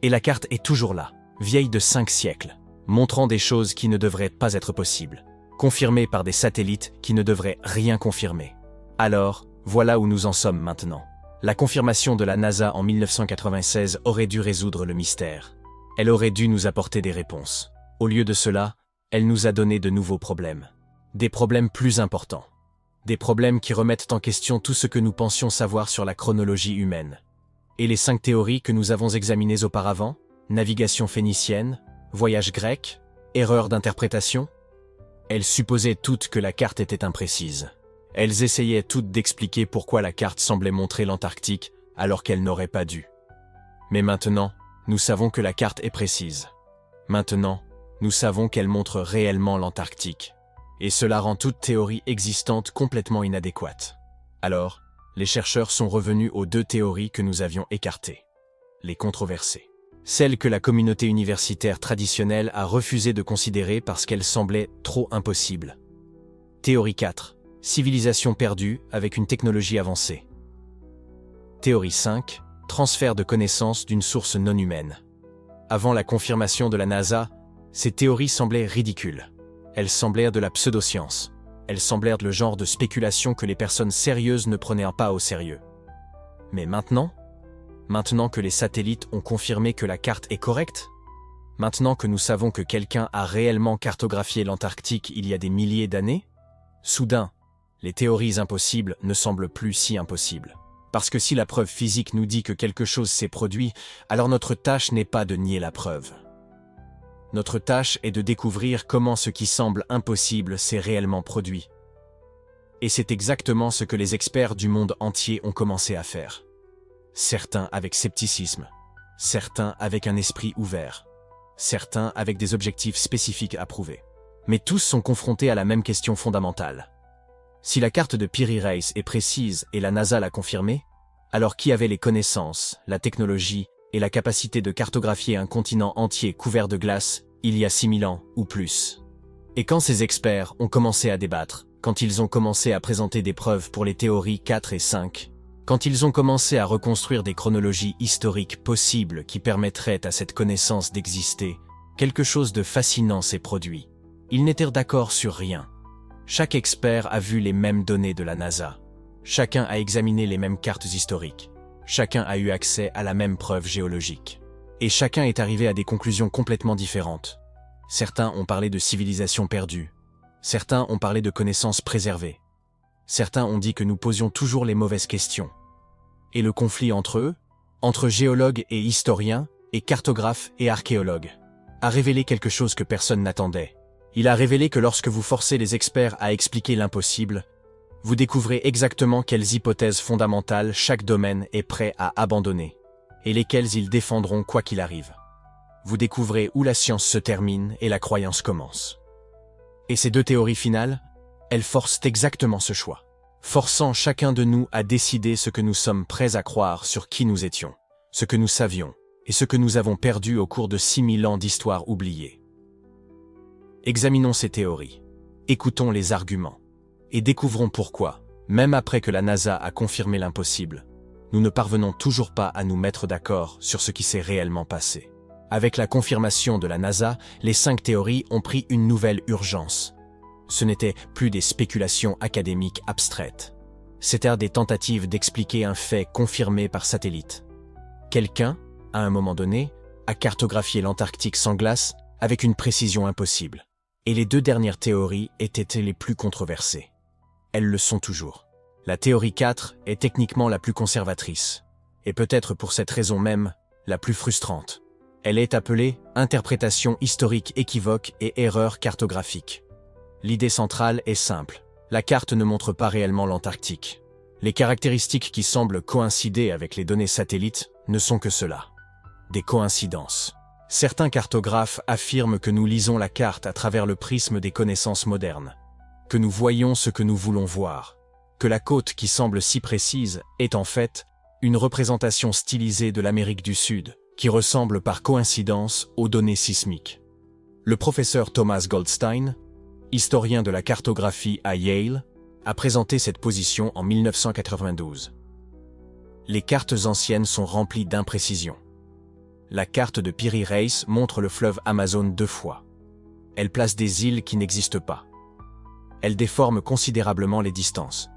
Et la carte est toujours là, vieille de 5 siècles, montrant des choses qui ne devraient pas être possibles, confirmées par des satellites qui ne devraient rien confirmer. Alors, voilà où nous en sommes maintenant. La confirmation de la NASA en 1996 aurait dû résoudre le mystère. Elle aurait dû nous apporter des réponses. Au lieu de cela, elle nous a donné de nouveaux problèmes. Des problèmes plus importants. Des problèmes qui remettent en question tout ce que nous pensions savoir sur la chronologie humaine. Et les 5 théories que nous avons examinées auparavant, navigation phénicienne, voyage grec, erreur d'interprétation, elles supposaient toutes que la carte était imprécise. Elles essayaient toutes d'expliquer pourquoi la carte semblait montrer l'Antarctique alors qu'elle n'aurait pas dû. Mais maintenant, nous savons que la carte est précise. Maintenant, nous savons qu'elle montre réellement l'Antarctique. Et cela rend toute théorie existante complètement inadéquate. Alors, les chercheurs sont revenus aux 2 théories que nous avions écartées. Les controversées. Celles que la communauté universitaire traditionnelle a refusé de considérer parce qu'elles semblaient trop impossibles. Théorie 4. Civilisation perdue avec une technologie avancée. Théorie 5. Transfert de connaissances d'une source non humaine. Avant la confirmation de la NASA, Ces théories semblaient ridicules. Elles semblèrent de la pseudoscience. Elles semblèrent le genre de spéculation que les personnes sérieuses ne prenaient pas au sérieux. Mais maintenant que les satellites ont confirmé que la carte est correcte, maintenant que nous savons que quelqu'un a réellement cartographié l'Antarctique il y a des milliers d'années, soudain, les théories impossibles ne semblent plus si impossibles. Parce que si la preuve physique nous dit que quelque chose s'est produit, alors notre tâche n'est pas de nier la preuve. Notre tâche est de découvrir comment ce qui semble impossible s'est réellement produit. Et c'est exactement ce que les experts du monde entier ont commencé à faire. Certains avec scepticisme, certains avec un esprit ouvert, certains avec des objectifs spécifiques à prouver. Mais tous sont confrontés à la même question fondamentale. Si la carte de Piri Reis est précise et la NASA l'a confirmée, alors qui avait les connaissances, la technologie et la capacité de cartographier un continent entier couvert de glace il y a 6000 ans ou plus? Et quand ces experts ont commencé à débattre, quand ils ont commencé à présenter des preuves pour les théories 4 et 5, quand ils ont commencé à reconstruire des chronologies historiques possibles qui permettraient à cette connaissance d'exister, quelque chose de fascinant s'est produit. Ils n'étaient d'accord sur rien. Chaque expert a vu les mêmes données de la NASA. Chacun a examiné les mêmes cartes historiques. Chacun a eu accès à la même preuve géologique. Et chacun est arrivé à des conclusions complètement différentes. Certains ont parlé de civilisations perdues. Certains ont parlé de connaissances préservées. Certains ont dit que nous posions toujours les mauvaises questions. Et le conflit entre eux, entre géologues et historiens, et cartographes et archéologues, a révélé quelque chose que personne n'attendait. Il a révélé que lorsque vous forcez les experts à expliquer l'impossible, vous découvrez exactement quelles hypothèses fondamentales chaque domaine est prêt à abandonner, et lesquelles ils défendront quoi qu'il arrive. Vous découvrez où la science se termine et la croyance commence. Et ces deux théories finales, elles forcent exactement ce choix, forçant chacun de nous à décider ce que nous sommes prêts à croire sur qui nous étions, ce que nous savions, et ce que nous avons perdu au cours de 6000 ans d'histoire oubliée. Examinons ces théories, écoutons les arguments, et découvrons pourquoi, même après que la NASA a confirmé l'impossible, nous ne parvenons toujours pas à nous mettre d'accord sur ce qui s'est réellement passé. Avec la confirmation de la NASA, les 5 théories ont pris une nouvelle urgence. Ce n'étaient plus des spéculations académiques abstraites. C'étaient des tentatives d'expliquer un fait confirmé par satellite. Quelqu'un, à un moment donné, a cartographié l'Antarctique sans glace avec une précision impossible. Et les 2 dernières théories étaient les plus controversées. Elles le sont toujours. La théorie 4 est techniquement la plus conservatrice, et peut-être pour cette raison même, la plus frustrante. Elle est appelée « interprétation historique équivoque et erreur cartographique ». L'idée centrale est simple. La carte ne montre pas réellement l'Antarctique. Les caractéristiques qui semblent coïncider avec les données satellites ne sont que cela. Des coïncidences. Certains cartographes affirment que nous lisons la carte à travers le prisme des connaissances modernes, que nous voyons ce que nous voulons voir, que la côte qui semble si précise est en fait une représentation stylisée de l'Amérique du Sud, qui ressemble par coïncidence aux données sismiques. Le professeur Thomas Goldstein, historien de la cartographie à Yale, a présenté cette position en 1992. Les cartes anciennes sont remplies d'imprécisions. La carte de Piri Reis montre le fleuve Amazon 2 fois. Elle place des îles qui n'existent pas. Elle déforme considérablement les distances.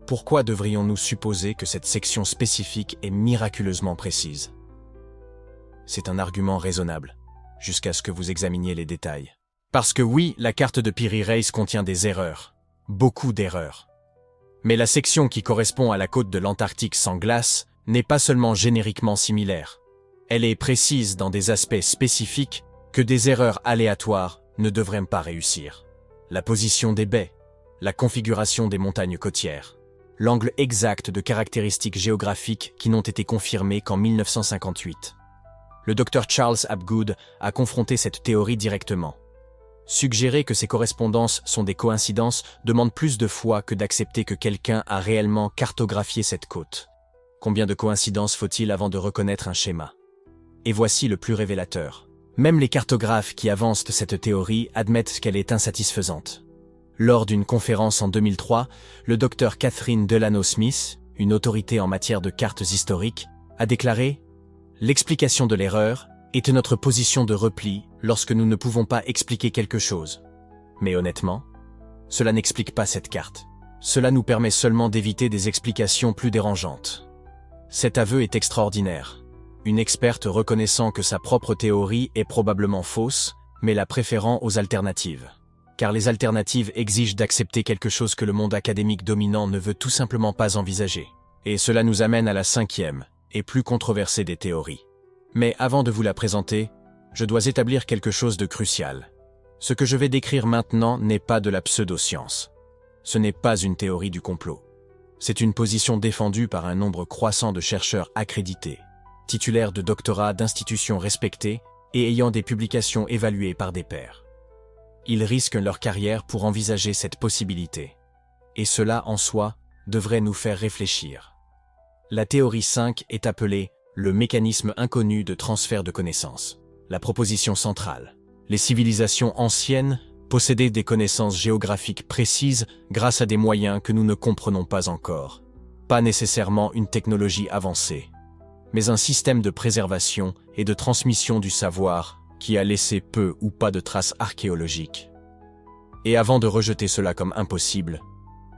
Pourquoi devrions-nous supposer que cette section spécifique est miraculeusement précise? C'est un argument raisonnable, jusqu'à ce que vous examiniez les détails. Parce que oui, la carte de Piri Reis contient des erreurs. Beaucoup d'erreurs. Mais la section qui correspond à la côte de l'Antarctique sans glace n'est pas seulement génériquement similaire. Elle est précise dans des aspects spécifiques que des erreurs aléatoires ne devraient pas réussir. La position des baies, la configuration des montagnes côtières, l'angle exact de caractéristiques géographiques qui n'ont été confirmées qu'en 1958. Le Dr Charles Hapgood a confronté cette théorie directement. Suggérer que ces correspondances sont des coïncidences demande plus de foi que d'accepter que quelqu'un a réellement cartographié cette côte. Combien de coïncidences faut-il avant de reconnaître un schéma? Et voici le plus révélateur. Même les cartographes qui avancent cette théorie admettent qu'elle est insatisfaisante. Lors d'une conférence en 2003, le Dr Catherine Delano Smith, une autorité en matière de cartes historiques, a déclaré « L'explication de l'erreur est notre position de repli lorsque nous ne pouvons pas expliquer quelque chose. Mais honnêtement, cela n'explique pas cette carte. Cela nous permet seulement d'éviter des explications plus dérangeantes. Cet aveu est extraordinaire. Une experte reconnaissant que sa propre théorie est probablement fausse, mais la préférant aux alternatives. Car les alternatives exigent d'accepter quelque chose que le monde académique dominant ne veut tout simplement pas envisager. Et cela nous amène à la cinquième, et plus controversée des théories. Mais avant de vous la présenter, je dois établir quelque chose de crucial. Ce que je vais décrire maintenant n'est pas de la pseudo-science. Ce n'est pas une théorie du complot. C'est une position défendue par un nombre croissant de chercheurs accrédités, titulaires de doctorats d'institutions respectées et ayant des publications évaluées par des pairs. Ils risquent leur carrière pour envisager cette possibilité. Et cela, en soi, devrait nous faire réfléchir. La théorie 5 est appelée le mécanisme inconnu de transfert de connaissances. La proposition centrale. Les civilisations anciennes possédaient des connaissances géographiques précises grâce à des moyens que nous ne comprenons pas encore. Pas nécessairement une technologie avancée, mais un système de préservation et de transmission du savoir qui a laissé peu ou pas de traces archéologiques. Et avant de rejeter cela comme impossible,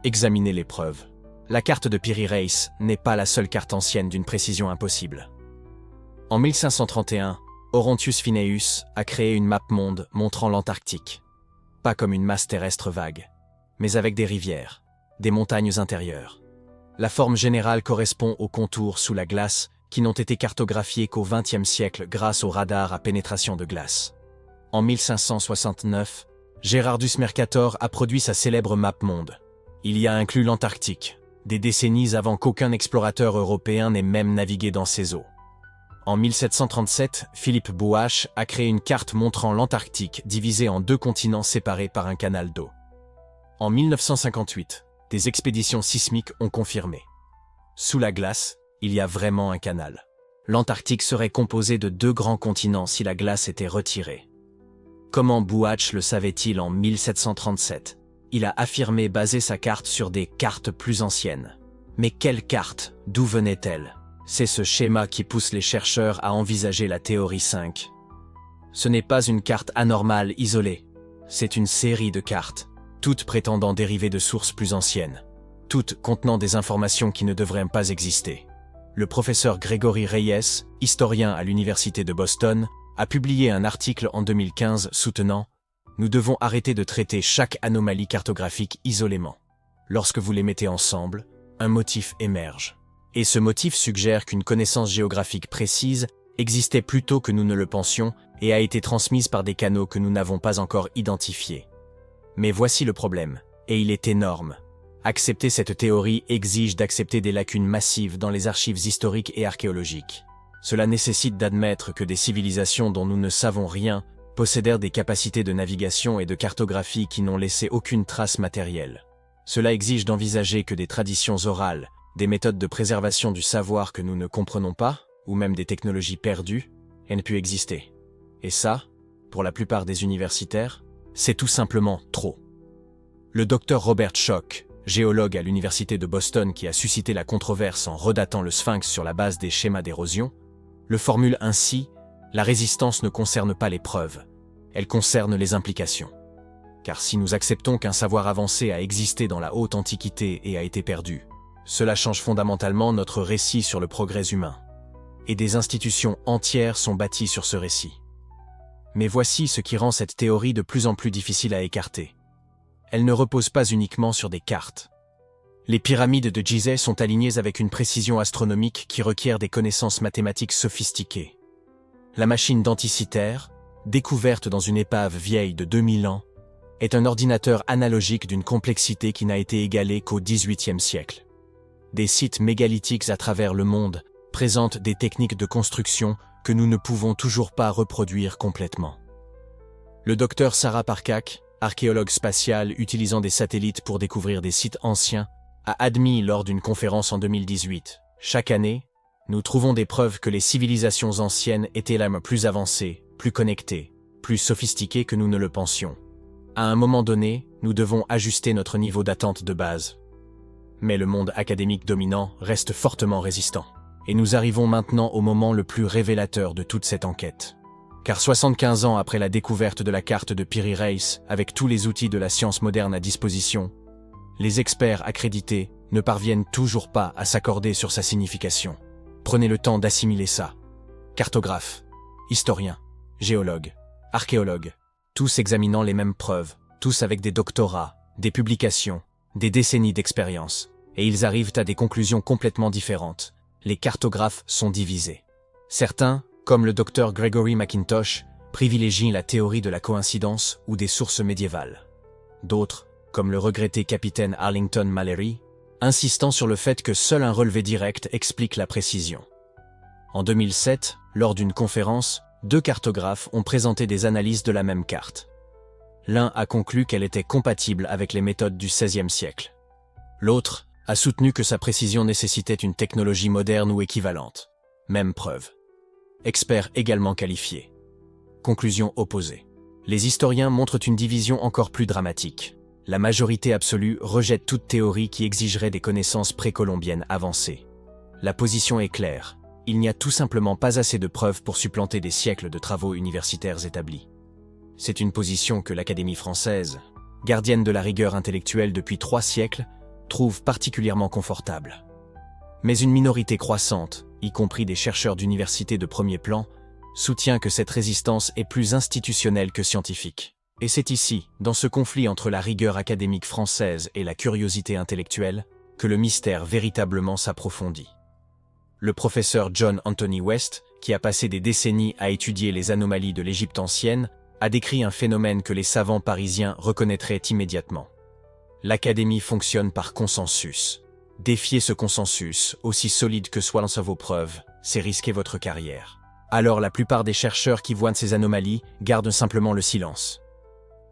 examinez les preuves. La carte de Piri Reis n'est pas la seule carte ancienne d'une précision impossible. En 1531, Orontius Finneus a créé une map monde montrant l'Antarctique. Pas comme une masse terrestre vague, mais avec des rivières, des montagnes intérieures. La forme générale correspond aux contours sous la glace qui n'ont été cartographiés qu'au XXe siècle grâce au radar à pénétration de glace. En 1569, Gerardus Mercator a produit sa célèbre map monde. Il y a inclus l'Antarctique, des décennies avant qu'aucun explorateur européen n'ait même navigué dans ces eaux. En 1737, Philippe Bouache a créé une carte montrant l'Antarctique divisée en 2 continents séparés par un canal d'eau. En 1958, des expéditions sismiques ont confirmé. Sous la glace, il y a vraiment un canal. L'Antarctique serait composé de 2 grands continents si la glace était retirée. Comment Bouache le savait-il en 1737 ? Il a affirmé baser sa carte sur des cartes plus anciennes. Mais quelles cartes ? D'où venaient-elles ? C'est ce schéma qui pousse les chercheurs à envisager la théorie 5. Ce n'est pas une carte anormale isolée. C'est une série de cartes, toutes prétendant dériver de sources plus anciennes, toutes contenant des informations qui ne devraient pas exister. Le professeur Gregory Reyes, historien à l'université de Boston, a publié un article en 2015 soutenant « Nous devons arrêter de traiter chaque anomalie cartographique isolément. Lorsque vous les mettez ensemble, un motif émerge. Et ce motif suggère qu'une connaissance géographique précise existait plus tôt que nous ne le pensions et a été transmise par des canaux que nous n'avons pas encore identifiés. Mais voici le problème, et il est énorme. Accepter cette théorie exige d'accepter des lacunes massives dans les archives historiques et archéologiques. Cela nécessite d'admettre que des civilisations dont nous ne savons rien possédèrent des capacités de navigation et de cartographie qui n'ont laissé aucune trace matérielle. Cela exige d'envisager que des traditions orales, des méthodes de préservation du savoir que nous ne comprenons pas, ou même des technologies perdues, aient pu exister. Et ça, pour la plupart des universitaires, c'est tout simplement trop. Le docteur Robert Schoch, géologue à l'université de Boston qui a suscité la controverse en redatant le Sphinx sur la base des schémas d'érosion, le formule ainsi « La résistance ne concerne pas les preuves, elle concerne les implications. Car si nous acceptons qu'un savoir avancé a existé dans la haute antiquité et a été perdu, cela change fondamentalement notre récit sur le progrès humain. Et des institutions entières sont bâties sur ce récit. Mais voici ce qui rend cette théorie de plus en plus difficile à écarter. Elle ne repose pas uniquement sur des cartes. Les pyramides de Gizeh sont alignées avec une précision astronomique qui requiert des connaissances mathématiques sophistiquées. La machine denticitaire, découverte dans une épave vieille de 2000 ans, est un ordinateur analogique d'une complexité qui n'a été égalée qu'au XVIIIe siècle. Des sites mégalithiques à travers le monde présentent des techniques de construction que nous ne pouvons toujours pas reproduire complètement. Le docteur Sarah Parcak, archéologue spatiale utilisant des satellites pour découvrir des sites anciens, a admis lors d'une conférence en 2018 « Chaque année, nous trouvons des preuves que les civilisations anciennes étaient même plus avancées, plus connectées, plus sophistiquées que nous ne le pensions. À un moment donné, nous devons ajuster notre niveau d'attente de base. » Mais le monde académique dominant reste fortement résistant. Et nous arrivons maintenant au moment le plus révélateur de toute cette enquête. Car 75 ans après la découverte de la carte de Piri-Reis, avec tous les outils de la science moderne à disposition, les experts accrédités ne parviennent toujours pas à s'accorder sur sa signification. Prenez le temps d'assimiler ça. Cartographes, historiens, géologues, archéologues, tous examinant les mêmes preuves, tous avec des doctorats, des publications, des décennies d'expérience, et ils arrivent à des conclusions complètement différentes. Les cartographes sont divisés. Certains, comme le docteur Gregory McIntosh, privilégient la théorie de la coïncidence ou des sources médiévales. D'autres, comme le regretté capitaine Arlington Mallory, insistant sur le fait que seul un relevé direct explique la précision. En 2007, lors d'une conférence, 2 cartographes ont présenté des analyses de la même carte. L'un a conclu qu'elle était compatible avec les méthodes du XVIe siècle. L'autre a soutenu que sa précision nécessitait une technologie moderne ou équivalente. Même preuve. Experts également qualifiés. Conclusion opposée. Les historiens montrent une division encore plus dramatique. La majorité absolue rejette toute théorie qui exigerait des connaissances précolombiennes avancées. La position est claire. Il n'y a tout simplement pas assez de preuves pour supplanter des siècles de travaux universitaires établis. C'est une position que l'Académie française, gardienne de la rigueur intellectuelle depuis 3 siècles, trouve particulièrement confortable. Mais une minorité croissante, y compris des chercheurs d'université de premier plan, soutient que cette résistance est plus institutionnelle que scientifique. Et c'est ici, dans ce conflit entre la rigueur académique française et la curiosité intellectuelle, que le mystère véritablement s'approfondit. Le professeur John Anthony West, qui a passé des décennies à étudier les anomalies de l'Égypte ancienne, a décrit un phénomène que les savants parisiens reconnaîtraient immédiatement. L'Académie fonctionne par consensus. Défier ce consensus, aussi solide que soient vos preuves, c'est risquer votre carrière. Alors la plupart des chercheurs qui voient ces anomalies gardent simplement le silence.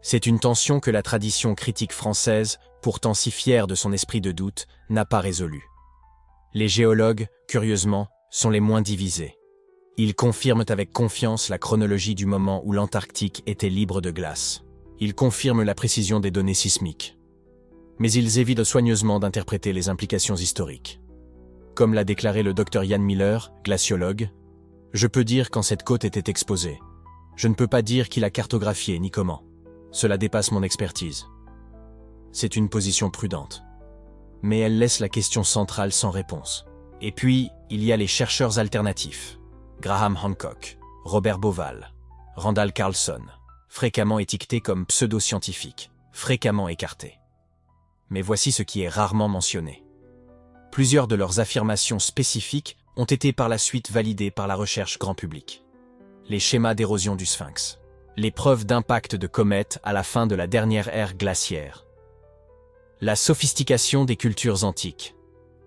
C'est une tension que la tradition critique française, pourtant si fière de son esprit de doute, n'a pas résolue. Les géologues, curieusement, sont les moins divisés. Ils confirment avec confiance la chronologie du moment où l'Antarctique était libre de glace. Ils confirment la précision des données sismiques. Mais ils évitent soigneusement d'interpréter les implications historiques. Comme l'a déclaré le Dr Ian Miller, glaciologue, « Je peux dire quand cette côte était exposée. Je ne peux pas dire qui l'a cartographiée ni comment. Cela dépasse mon expertise. » C'est une position prudente. Mais elle laisse la question centrale sans réponse. Et puis, il y a les chercheurs alternatifs. Graham Hancock, Robert Bauval, Randall Carlson, fréquemment étiquetés comme pseudo-scientifiques, fréquemment écartés. Mais voici ce qui est rarement mentionné. Plusieurs de leurs affirmations spécifiques ont été par la suite validées par la recherche grand public. Les schémas d'érosion du Sphinx, les preuves d'impact de comètes à la fin de la dernière ère glaciaire, la sophistication des cultures antiques.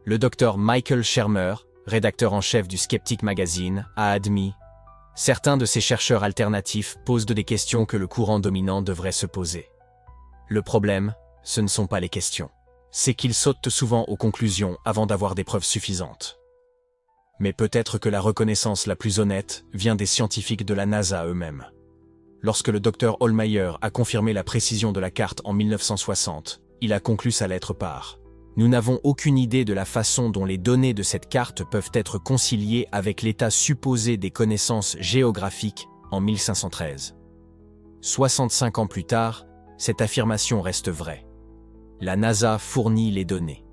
Le docteur Michael Shermer, rédacteur en chef du Skeptic Magazine, a admis « Certains de ces chercheurs alternatifs posent des questions que le courant dominant devrait se poser. » Le problème, ce ne sont pas les questions. C'est qu'ils sautent souvent aux conclusions avant d'avoir des preuves suffisantes. Mais peut-être que la reconnaissance la plus honnête vient des scientifiques de la NASA eux-mêmes. Lorsque le docteur Hollmeyer a confirmé la précision de la carte en 1960, il a conclu sa lettre par « Nous n'avons aucune idée de la façon dont les données de cette carte peuvent être conciliées avec l'état supposé des connaissances géographiques en 1513. » 65 ans plus tard, cette affirmation reste vraie. La NASA fournit les données.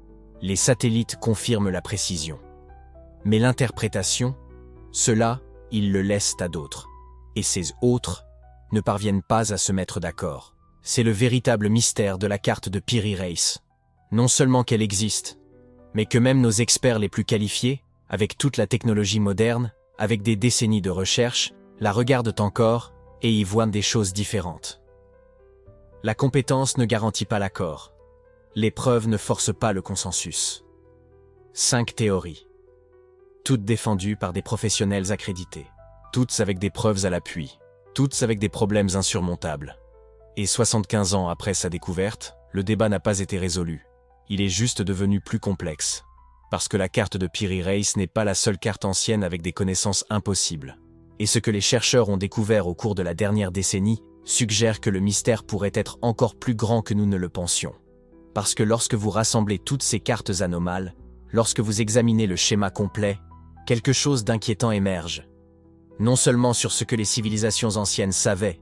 Les satellites confirment la précision. Mais l'interprétation, cela, ils le laissent à d'autres. Et ces autres ne parviennent pas à se mettre d'accord. C'est le véritable mystère de la carte de Piri-Reis. Non seulement qu'elle existe, mais que même nos experts les plus qualifiés, avec toute la technologie moderne, avec des décennies de recherche, la regardent encore et y voient des choses différentes. La compétence ne garantit pas l'accord. Les preuves ne forcent pas le consensus. 5 théories. Toutes défendues par des professionnels accrédités. Toutes avec des preuves à l'appui. Toutes avec des problèmes insurmontables. Et 75 ans après sa découverte, le débat n'a pas été résolu. Il est juste devenu plus complexe. Parce que la carte de Piri-Reis n'est pas la seule carte ancienne avec des connaissances impossibles. Et ce que les chercheurs ont découvert au cours de la dernière décennie suggère que le mystère pourrait être encore plus grand que nous ne le pensions. Parce que lorsque vous rassemblez toutes ces cartes anomales, lorsque vous examinez le schéma complet, quelque chose d'inquiétant émerge. non seulement sur ce que les civilisations anciennes savaient,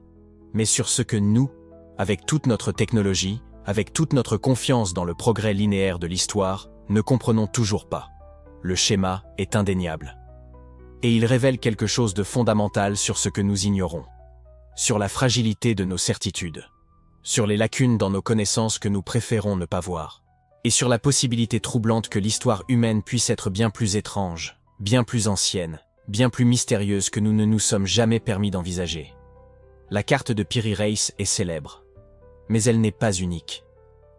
mais sur ce que nous, avec toute notre technologie, avec toute notre confiance dans le progrès linéaire de l'histoire, ne comprenons toujours pas. Le schéma est indéniable. Et il révèle quelque chose de fondamental sur ce que nous ignorons, sur la fragilité de nos certitudes, sur les lacunes dans nos connaissances que nous préférons ne pas voir, et sur la possibilité troublante que l'histoire humaine puisse être bien plus étrange, bien plus ancienne, bien plus mystérieuse que nous ne nous sommes jamais permis d'envisager. La carte de Piri Reis est célèbre, mais elle n'est pas unique.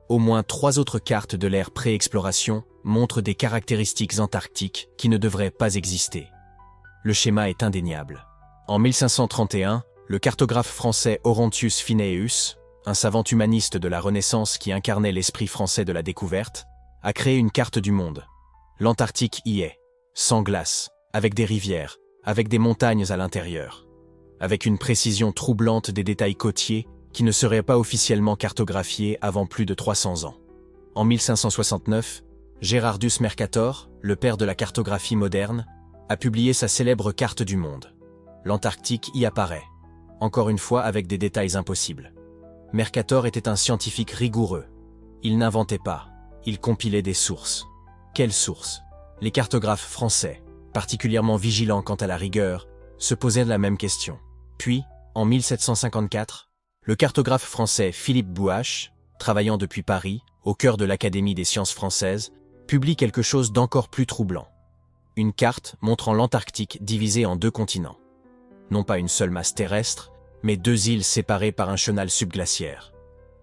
Au moins 3 autres cartes de l'ère pré-exploration montrent des caractéristiques antarctiques qui ne devraient pas exister. Le schéma est indéniable. En 1531, le cartographe français Orontius Finneus, un savant humaniste de la Renaissance qui incarnait l'esprit français de la découverte, a créé une carte du monde. L'Antarctique y est, sans glace, avec des rivières, avec des montagnes à l'intérieur, avec une précision troublante des détails côtiers qui ne seraient pas officiellement cartographiés avant plus de 300 ans. En 1569, Gerardus Mercator, le père de la cartographie moderne, a publié sa célèbre carte du monde. L'Antarctique y apparaît, encore une fois avec des détails impossibles. Mercator était un scientifique rigoureux. Il n'inventait pas, il compilait des sources. Quelles sources? Les cartographes français, particulièrement vigilants quant à la rigueur, se posaient la même question. Puis, en 1754, le cartographe français Philippe Bouache, travaillant depuis Paris, au cœur de l'Académie des sciences françaises, publie quelque chose d'encore plus troublant. Une carte montrant l'Antarctique divisée en 2 continents. Non pas une seule masse terrestre, mais 2 îles séparées par un chenal subglaciaire.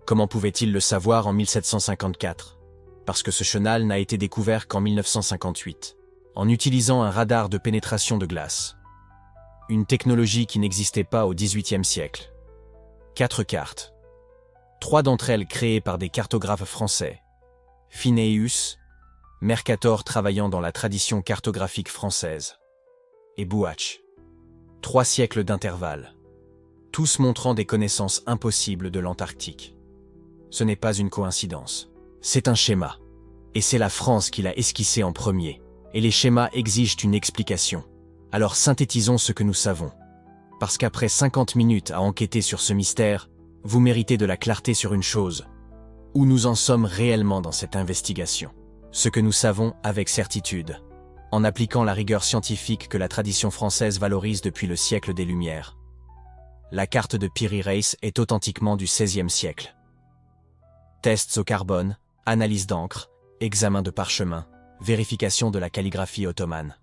Comment pouvait-il le savoir en 1754? Parce que ce chenal n'a été découvert qu'en 1958, en utilisant un radar de pénétration de glace. Une technologie qui n'existait pas au XVIIIe siècle. 4 cartes. 3 d'entre elles créées par des cartographes français. Finneus, Mercator travaillant dans la tradition cartographique française, et Bouache. 3 siècles d'intervalle, tous montrant des connaissances impossibles de l'Antarctique. Ce n'est pas une coïncidence, c'est un schéma. Et c'est la France qui l'a esquissé en premier, et les schémas exigent une explication. Alors synthétisons ce que nous savons. Parce qu'après 50 minutes à enquêter sur ce mystère, vous méritez de la clarté sur une chose. Où nous en sommes réellement dans cette investigation. Ce que nous savons avec certitude, en appliquant la rigueur scientifique que la tradition française valorise depuis le siècle des Lumières. La carte de Piri Reis est authentiquement du XVIe siècle. Tests au carbone, analyse d'encre, examen de parchemin, vérification de la calligraphie ottomane.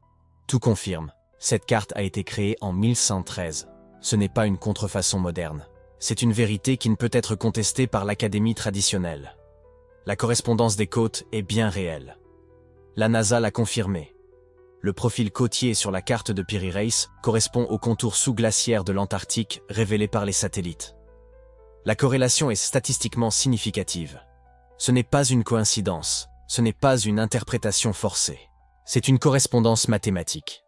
Tout confirme, cette carte a été créée en 1113. Ce n'est pas une contrefaçon moderne. C'est une vérité qui ne peut être contestée par l'académie traditionnelle. La correspondance des côtes est bien réelle. La NASA l'a confirmé. Le profil côtier sur la carte de Piri Reis correspond au contour sous-glaciaire de l'Antarctique révélé par les satellites. La corrélation est statistiquement significative. Ce n'est pas une coïncidence, ce n'est pas une interprétation forcée. C'est une correspondance mathématique.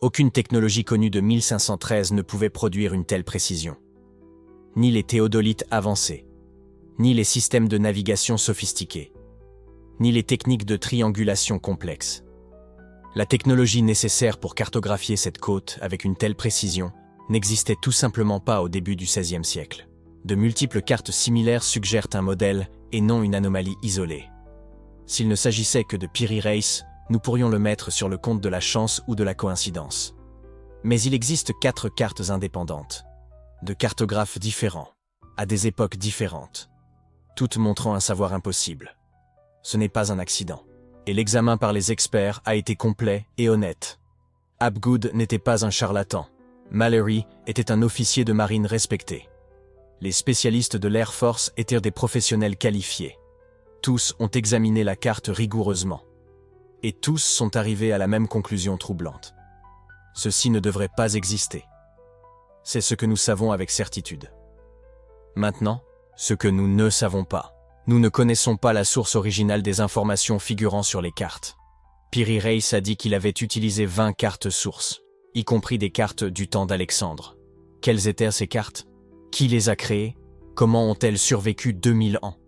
Aucune technologie connue de 1513 ne pouvait produire une telle précision. Ni les théodolites avancés, ni les systèmes de navigation sophistiqués, ni les techniques de triangulation complexes. La technologie nécessaire pour cartographier cette côte avec une telle précision n'existait tout simplement pas au début du XVIe siècle. De multiples cartes similaires suggèrent un modèle et non une anomalie isolée. S'il ne s'agissait que de Piri Reis, nous pourrions le mettre sur le compte de la chance ou de la coïncidence. Mais il existe 4 cartes indépendantes, de cartographes différents, à des époques différentes, toutes montrant un savoir impossible. Ce n'est pas un accident. Et l'examen par les experts a été complet et honnête. Hapgood n'était pas un charlatan. Mallory était un officier de marine respecté. Les spécialistes de l'Air Force étaient des professionnels qualifiés. Tous ont examiné la carte rigoureusement. Et tous sont arrivés à la même conclusion troublante. Ceci ne devrait pas exister. C'est ce que nous savons avec certitude. Maintenant, ce que nous ne savons pas. Nous ne connaissons pas la source originale des informations figurant sur les cartes. Piri Reis a dit qu'il avait utilisé 20 cartes sources, y compris des cartes du temps d'Alexandre. Quelles étaient ces cartes? Qui les a créées? Comment ont-elles survécu 2000 ans?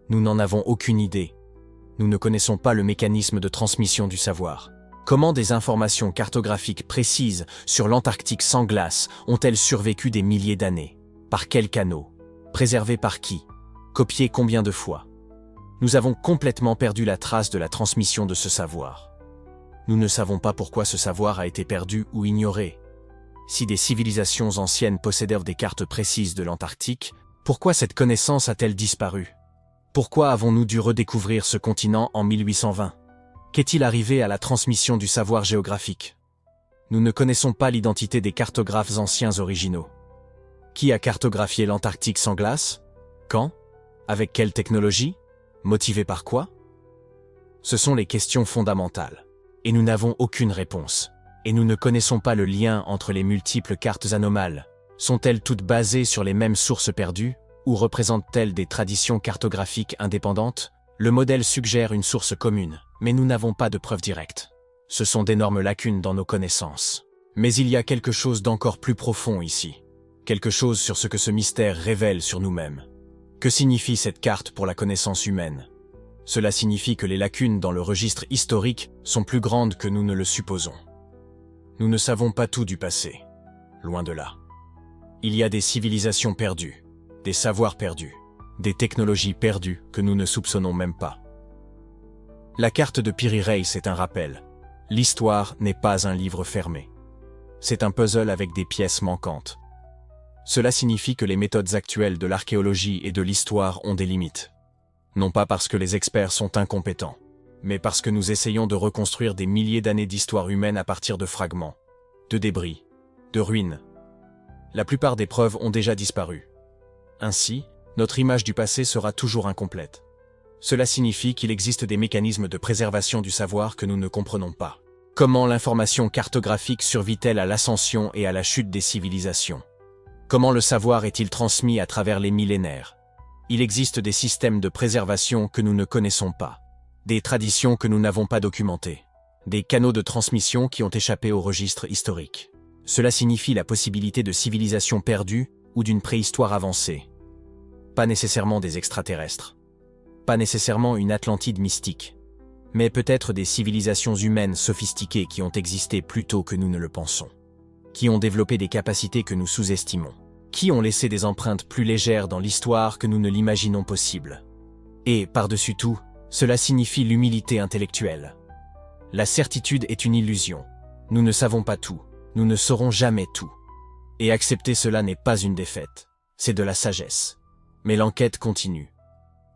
Nous n'en avons aucune idée. Nous ne connaissons pas le mécanisme de transmission du savoir. Comment des informations cartographiques précises sur l'Antarctique sans glace ont-elles survécu des milliers d'années? Par quels canaux? Préservées par qui? Copiées combien de fois? Nous avons complètement perdu la trace de la transmission de ce savoir. Nous ne savons pas pourquoi ce savoir a été perdu ou ignoré. Si des civilisations anciennes possédèrent des cartes précises de l'Antarctique, pourquoi cette connaissance a-t-elle disparu? Pourquoi avons-nous dû redécouvrir ce continent en 1820? Qu'est-il arrivé à la transmission du savoir géographique? Nous ne connaissons pas l'identité des cartographes anciens originaux. Qui a cartographié l'Antarctique sans glace? Quand? Avec quelle technologie? Motivé par quoi? Ce sont les questions fondamentales. Et nous n'avons aucune réponse. Et nous ne connaissons pas le lien entre les multiples cartes anomales. Sont-elles toutes basées sur les mêmes sources perdues? Ou représentent-elles des traditions cartographiques indépendantes? Le modèle suggère une source commune, mais nous n'avons pas de preuves directes. Ce sont d'énormes lacunes dans nos connaissances. Mais il y a quelque chose d'encore plus profond ici. Quelque chose sur ce que ce mystère révèle sur nous-mêmes. Que signifie cette carte pour la connaissance humaine? Cela signifie que les lacunes dans le registre historique sont plus grandes que nous ne le supposons. Nous ne savons pas tout du passé. Loin de là. Il y a des civilisations perdues, des savoirs perdus, des technologies perdues que nous ne soupçonnons même pas. La carte de Piri Reis est un rappel. L'histoire n'est pas un livre fermé. C'est un puzzle avec des pièces manquantes. Cela signifie que les méthodes actuelles de l'archéologie et de l'histoire ont des limites. Non pas parce que les experts sont incompétents, mais parce que nous essayons de reconstruire des milliers d'années d'histoire humaine à partir de fragments, de débris, de ruines. La plupart des preuves ont déjà disparu. Ainsi, notre image du passé sera toujours incomplète. Cela signifie qu'il existe des mécanismes de préservation du savoir que nous ne comprenons pas. Comment l'information cartographique survit-elle à l'ascension et à la chute des civilisations? Comment le savoir est-il transmis à travers les millénaires? Il existe des systèmes de préservation que nous ne connaissons pas, des traditions que nous n'avons pas documentées, des canaux de transmission qui ont échappé au registre historique. Cela signifie la possibilité de civilisations perdues ou d'une préhistoire avancée. Pas nécessairement des extraterrestres, pas nécessairement une Atlantide mystique, mais peut-être des civilisations humaines sophistiquées qui ont existé plus tôt que nous ne le pensons, qui ont développé des capacités que nous sous-estimons, qui ont laissé des empreintes plus légères dans l'histoire que nous ne l'imaginons possible. Et, par-dessus tout, cela signifie l'humilité intellectuelle. La certitude est une illusion. Nous ne savons pas tout, nous ne saurons jamais tout. Et accepter cela n'est pas une défaite, c'est de la sagesse. Mais l'enquête continue.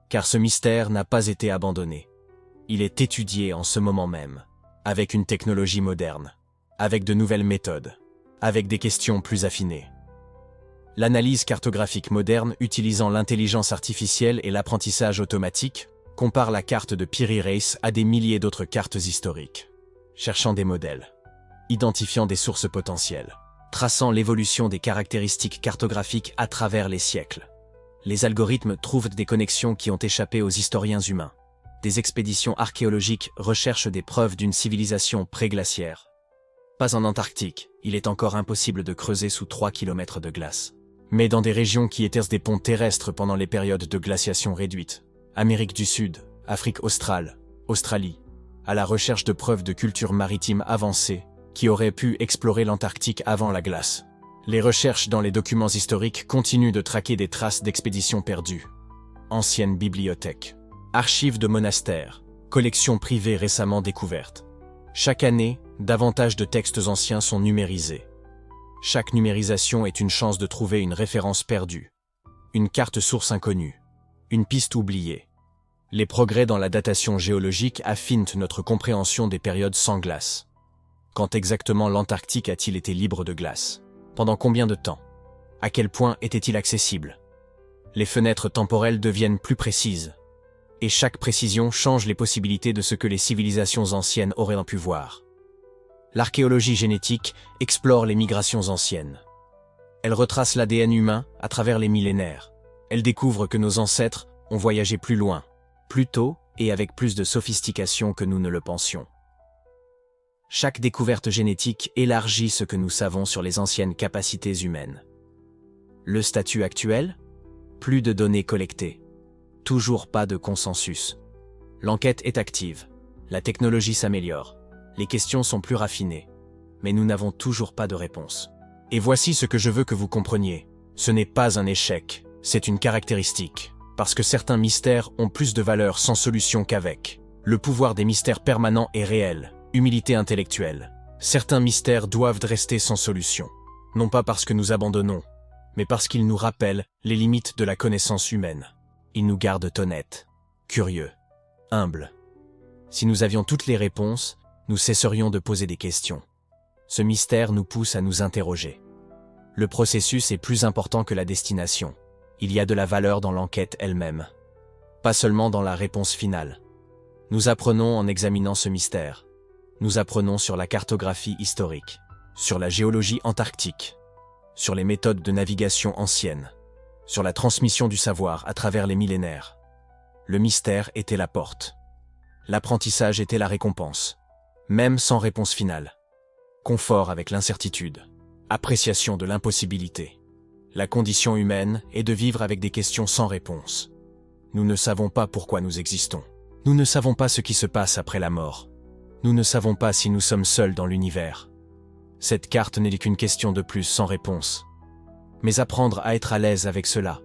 Car ce mystère n'a pas été abandonné. Il est étudié en ce moment même, avec une technologie moderne, avec de nouvelles méthodes, avec des questions plus affinées. L'analyse cartographique moderne utilisant l'intelligence artificielle et l'apprentissage automatique compare la carte de Piri Reis à des milliers d'autres cartes historiques, cherchant des modèles, identifiant des sources potentielles, traçant l'évolution des caractéristiques cartographiques à travers les siècles. Les algorithmes trouvent des connexions qui ont échappé aux historiens humains. Des expéditions archéologiques recherchent des preuves d'une civilisation préglaciaire. Pas en Antarctique, il est encore impossible de creuser sous 3 km de glace. Mais dans des régions qui étaient des ponts terrestres pendant les périodes de glaciation réduite, Amérique du Sud, Afrique australe, Australie, à la recherche de preuves de cultures maritimes avancées qui auraient pu explorer l'Antarctique avant la glace. Les recherches dans les documents historiques continuent de traquer des traces d'expéditions perdues. Anciennes bibliothèques, archives de monastères, collections privées récemment découvertes. Chaque année, davantage de textes anciens sont numérisés. Chaque numérisation est une chance de trouver une référence perdue, une carte source inconnue, une piste oubliée. Les progrès dans la datation géologique affinent notre compréhension des périodes sans glace. Quand exactement l'Antarctique a-t-il été libre de glace? Pendant combien de temps? À quel point était-il accessible? Les fenêtres temporelles deviennent plus précises, et chaque précision change les possibilités de ce que les civilisations anciennes auraient pu voir. L'archéologie génétique explore les migrations anciennes. Elle retrace l'ADN humain à travers les millénaires. Elle découvre que nos ancêtres ont voyagé plus loin, plus tôt et avec plus de sophistication que nous ne le pensions. Chaque découverte génétique élargit ce que nous savons sur les anciennes capacités humaines. Le statut actuel? Plus de données collectées. Toujours pas de consensus. L'enquête est active. La technologie s'améliore. Les questions sont plus raffinées, mais nous n'avons toujours pas de réponse. Et voici ce que je veux que vous compreniez. Ce n'est pas un échec, c'est une caractéristique. Parce que certains mystères ont plus de valeur sans solution qu'avec. Le pouvoir des mystères permanents est réel, humilité intellectuelle. Certains mystères doivent rester sans solution. Non pas parce que nous abandonnons, mais parce qu'ils nous rappellent les limites de la connaissance humaine. Ils nous gardent honnêtes, curieux, humbles. Si nous avions toutes les réponses, nous cesserions de poser des questions. Ce mystère nous pousse à nous interroger. Le processus est plus important que la destination. Il y a de la valeur dans l'enquête elle-même, pas seulement dans la réponse finale. Nous apprenons en examinant ce mystère. Nous apprenons sur la cartographie historique, sur la géologie antarctique, sur les méthodes de navigation anciennes, sur la transmission du savoir à travers les millénaires. Le mystère était la porte. L'apprentissage était la récompense, même sans réponse finale. Confort avec l'incertitude, appréciation de l'impossibilité. La condition humaine est de vivre avec des questions sans réponse. Nous ne savons pas pourquoi nous existons. Nous ne savons pas ce qui se passe après la mort. Nous ne savons pas si nous sommes seuls dans l'univers. Cette carte n'est qu'une question de plus sans réponse. Mais apprendre à être à l'aise avec cela,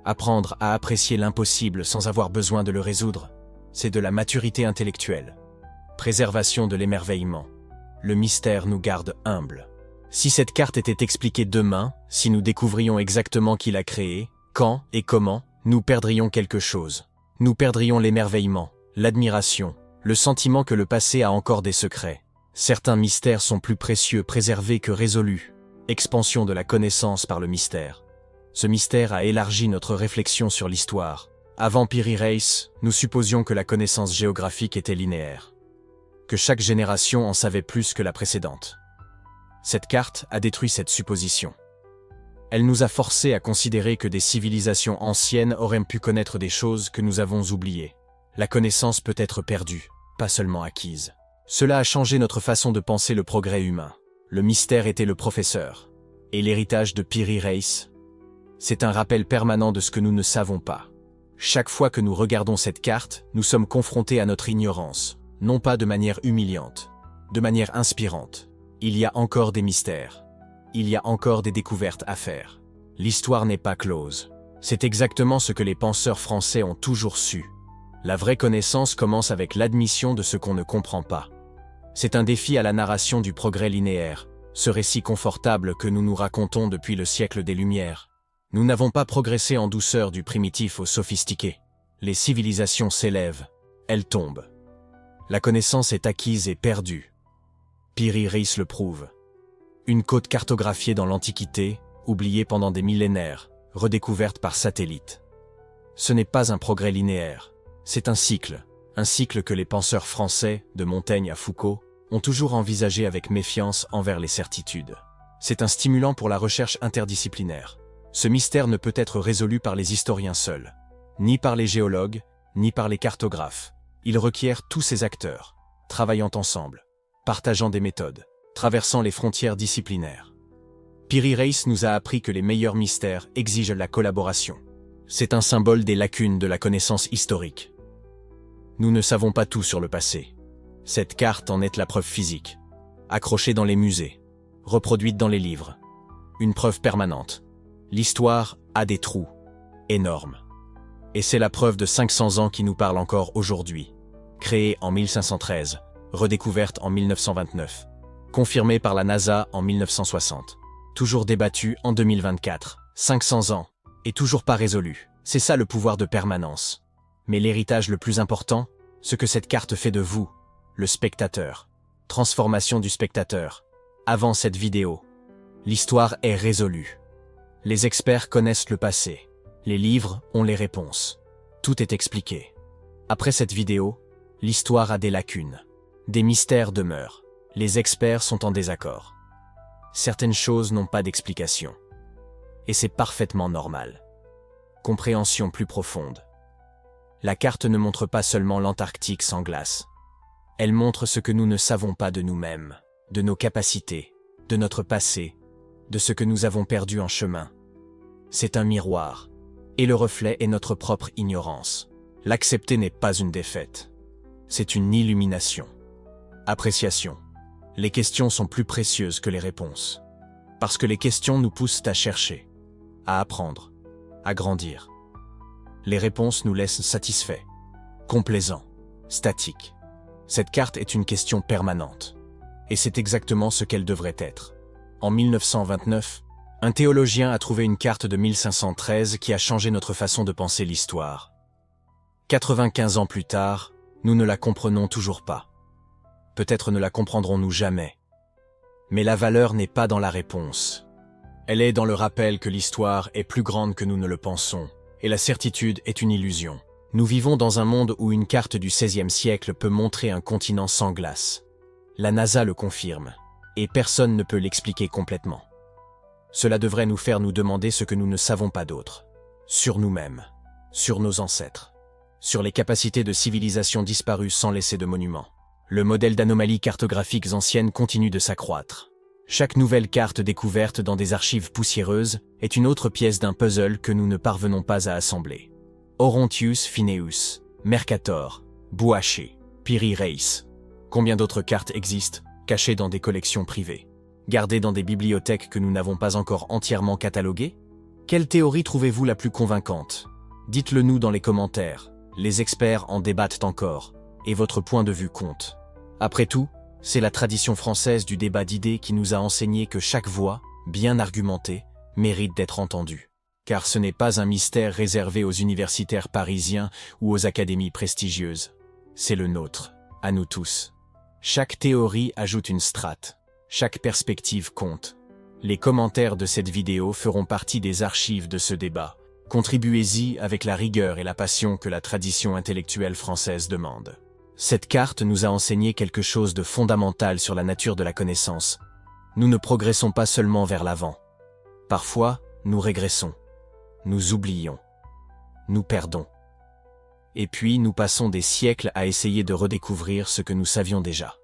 apprendre à apprécier l'impossible sans avoir besoin de le résoudre, c'est de la maturité intellectuelle. Préservation de l'émerveillement. Le mystère nous garde humbles. Si cette carte était expliquée demain, si nous découvrions exactement qui l'a créée, quand et comment, nous perdrions quelque chose. Nous perdrions l'émerveillement, l'admiration, le sentiment que le passé a encore des secrets. Certains mystères sont plus précieux préservés que résolus. Expansion de la connaissance par le mystère. Ce mystère a élargi notre réflexion sur l'histoire. Avant Piri Reis, nous supposions que la connaissance géographique était linéaire, que chaque génération en savait plus que la précédente. Cette carte a détruit cette supposition. Elle nous a forcés à considérer que des civilisations anciennes auraient pu connaître des choses que nous avons oubliées. La connaissance peut être perdue, pas seulement acquise. Cela a changé notre façon de penser le progrès humain. Le mystère était le professeur. Et l'héritage de Piri Reis, c'est un rappel permanent de ce que nous ne savons pas. Chaque fois que nous regardons cette carte, nous sommes confrontés à notre ignorance, non pas de manière humiliante, de manière inspirante. Il y a encore des mystères. Il y a encore des découvertes à faire. L'histoire n'est pas close. C'est exactement ce que les penseurs français ont toujours su. La vraie connaissance commence avec l'admission de ce qu'on ne comprend pas. C'est un défi à la narration du progrès linéaire, ce récit confortable que nous nous racontons depuis le siècle des Lumières. Nous n'avons pas progressé en douceur du primitif au sophistiqué. Les civilisations s'élèvent, elles tombent. La connaissance est acquise et perdue. Piri Reis le prouve. Une côte cartographiée dans l'Antiquité, oubliée pendant des millénaires, redécouverte par satellite. Ce n'est pas un progrès linéaire, c'est un cycle que les penseurs français, de Montaigne à Foucault, ont toujours envisagé avec méfiance envers les certitudes. C'est un stimulant pour la recherche interdisciplinaire. Ce mystère ne peut être résolu par les historiens seuls, ni par les géologues, ni par les cartographes. Il requiert tous ces acteurs, travaillant ensemble, partageant des méthodes, traversant les frontières disciplinaires. Piri Reis nous a appris que les meilleurs mystères exigent la collaboration. C'est un symbole des lacunes de la connaissance historique. Nous ne savons pas tout sur le passé. Cette carte en est la preuve physique, accrochée dans les musées, reproduite dans les livres. Une preuve permanente. L'histoire a des trous énormes. Et c'est la preuve de 500 ans qui nous parle encore aujourd'hui. Créée en 1513, redécouverte en 1929, confirmée par la NASA en 1960, toujours débattue en 2024, 500 ans, et toujours pas résolue. C'est ça le pouvoir de permanence. Mais l'héritage le plus important, ce que cette carte fait de vous, le spectateur. Transformation du spectateur. Avant cette vidéo, l'histoire est résolue. Les experts connaissent le passé. Les livres ont les réponses. Tout est expliqué. Après cette vidéo, l'histoire a des lacunes. Des mystères demeurent. Les experts sont en désaccord. Certaines choses n'ont pas d'explication. Et c'est parfaitement normal. Compréhension plus profonde. La carte ne montre pas seulement l'Antarctique sans glace. Elle montre ce que nous ne savons pas de nous-mêmes, de nos capacités, de notre passé, de ce que nous avons perdu en chemin. C'est un miroir, et le reflet est notre propre ignorance. L'accepter n'est pas une défaite, c'est une illumination. Appréciation. Les questions sont plus précieuses que les réponses. Parce que les questions nous poussent à chercher, à apprendre, à grandir. Les réponses nous laissent satisfaits, complaisants, statiques. Cette carte est une question permanente. Et c'est exactement ce qu'elle devrait être. En 1929, un théologien a trouvé une carte de 1513 qui a changé notre façon de penser l'histoire. 95 ans plus tard, nous ne la comprenons toujours pas. Peut-être ne la comprendrons-nous jamais. Mais la valeur n'est pas dans la réponse. Elle est dans le rappel que l'histoire est plus grande que nous ne le pensons, et la certitude est une illusion. Nous vivons dans un monde où une carte du XVIe siècle peut montrer un continent sans glace. La NASA le confirme, et personne ne peut l'expliquer complètement. Cela devrait nous faire nous demander ce que nous ne savons pas d'autre. Sur nous-mêmes, sur nos ancêtres, sur les capacités de civilisation disparues sans laisser de monuments. Le modèle d'anomalies cartographiques anciennes continue de s'accroître. Chaque nouvelle carte découverte dans des archives poussiéreuses est une autre pièce d'un puzzle que nous ne parvenons pas à assembler. Orontius Phineus, Mercator, Bouaché, Piri Reis. Combien d'autres cartes existent, cachées dans des collections privées, gardées dans des bibliothèques que nous n'avons pas encore entièrement cataloguées? Quelle théorie trouvez-vous la plus convaincante? Dites-le nous dans les commentaires, les experts en débattent encore, et votre point de vue compte. Après tout, c'est la tradition française du débat d'idées qui nous a enseigné que chaque voix, bien argumentée, mérite d'être entendue. Car ce n'est pas un mystère réservé aux universitaires parisiens ou aux académies prestigieuses. C'est le nôtre, à nous tous. Chaque théorie ajoute une strate. Chaque perspective compte. Les commentaires de cette vidéo feront partie des archives de ce débat. Contribuez-y avec la rigueur et la passion que la tradition intellectuelle française demande. Cette carte nous a enseigné quelque chose de fondamental sur la nature de la connaissance. Nous ne progressons pas seulement vers l'avant. Parfois, nous régressons. Nous oublions. Nous perdons. Et puis, nous passons des siècles à essayer de redécouvrir ce que nous savions déjà.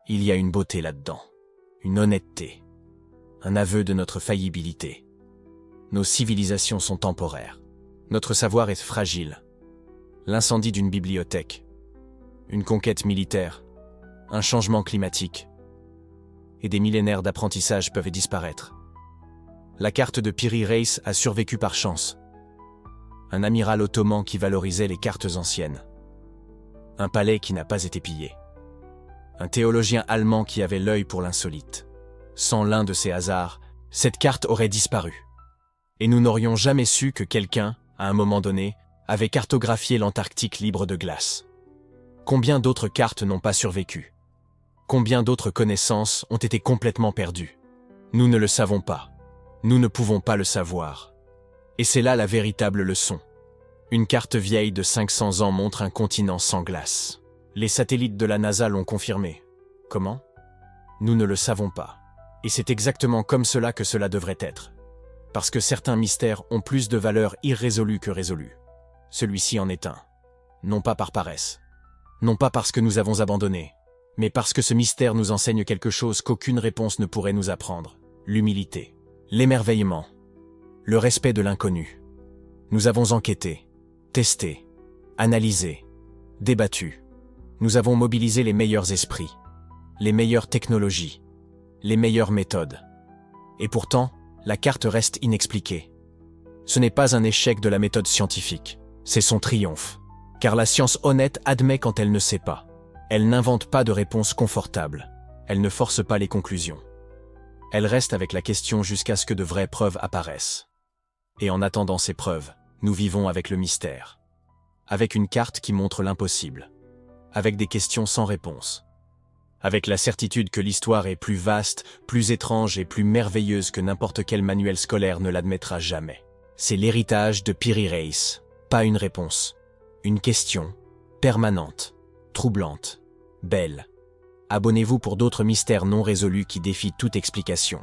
Il y a une beauté là-dedans, une honnêteté, un aveu de notre faillibilité. Nos civilisations sont temporaires. Notre savoir est fragile. L'incendie d'une bibliothèque, une conquête militaire, un changement climatique, et des millénaires d'apprentissage peuvent disparaître. La carte de Piri Reis a survécu par chance. Un amiral ottoman qui valorisait les cartes anciennes. Un palais qui n'a pas été pillé. Un théologien allemand qui avait l'œil pour l'insolite. Sans l'un de ces hasards, cette carte aurait disparu. Et nous n'aurions jamais su que quelqu'un, à un moment donné, avait cartographié l'Antarctique libre de glace. Combien d'autres cartes n'ont pas survécu? Combien d'autres connaissances ont été complètement perdues? Nous ne le savons pas. Nous ne pouvons pas le savoir. Et c'est là la véritable leçon. Une carte vieille de 500 ans montre un continent sans glace. Les satellites de la NASA l'ont confirmé. Comment? Nous ne le savons pas. Et c'est exactement comme cela que cela devrait être. Parce que certains mystères ont plus de valeur irrésolue que résolue. Celui-ci en est un. Non pas par paresse. Non pas parce que nous avons abandonné. Mais parce que ce mystère nous enseigne quelque chose qu'aucune réponse ne pourrait nous apprendre. L'humilité. L'émerveillement. Le respect de l'inconnu. Nous avons enquêté, testé, analysé, débattu. Nous avons mobilisé les meilleurs esprits, les meilleures technologies, les meilleures méthodes. Et pourtant, la carte reste inexpliquée. Ce n'est pas un échec de la méthode scientifique, c'est son triomphe. Car la science honnête admet quand elle ne sait pas. Elle n'invente pas de réponse confortable. Elle ne force pas les conclusions. Elle reste avec la question jusqu'à ce que de vraies preuves apparaissent. Et en attendant ces preuves, nous vivons avec le mystère. Avec une carte qui montre l'impossible. Avec des questions sans réponse. Avec la certitude que l'histoire est plus vaste, plus étrange et plus merveilleuse que n'importe quel manuel scolaire ne l'admettra jamais. C'est l'héritage de Piri Reis, pas une réponse. Une question, permanente, troublante, belle. Abonnez-vous pour d'autres mystères non résolus qui défient toute explication.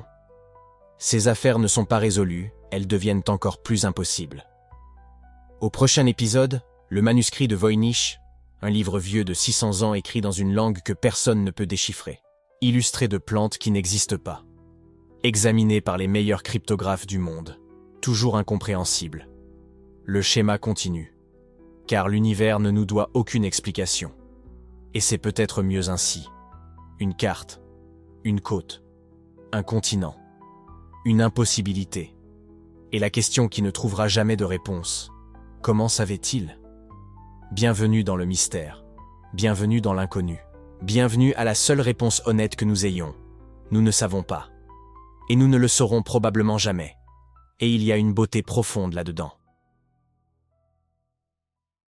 Ces affaires ne sont pas résolues, elles deviennent encore plus impossibles. Au prochain épisode, le manuscrit de Voynich, un livre vieux de 600 ans écrit dans une langue que personne ne peut déchiffrer, illustré de plantes qui n'existent pas, examiné par les meilleurs cryptographes du monde, toujours incompréhensible. Le schéma continue, car l'univers ne nous doit aucune explication. Et c'est peut-être mieux ainsi. Une carte, une côte, un continent, une impossibilité. Et la question qui ne trouvera jamais de réponse. Comment savait-il? Bienvenue dans le mystère. Bienvenue dans l'inconnu. Bienvenue à la seule réponse honnête que nous ayons. Nous ne savons pas. Et nous ne le saurons probablement jamais. Et il y a une beauté profonde là-dedans.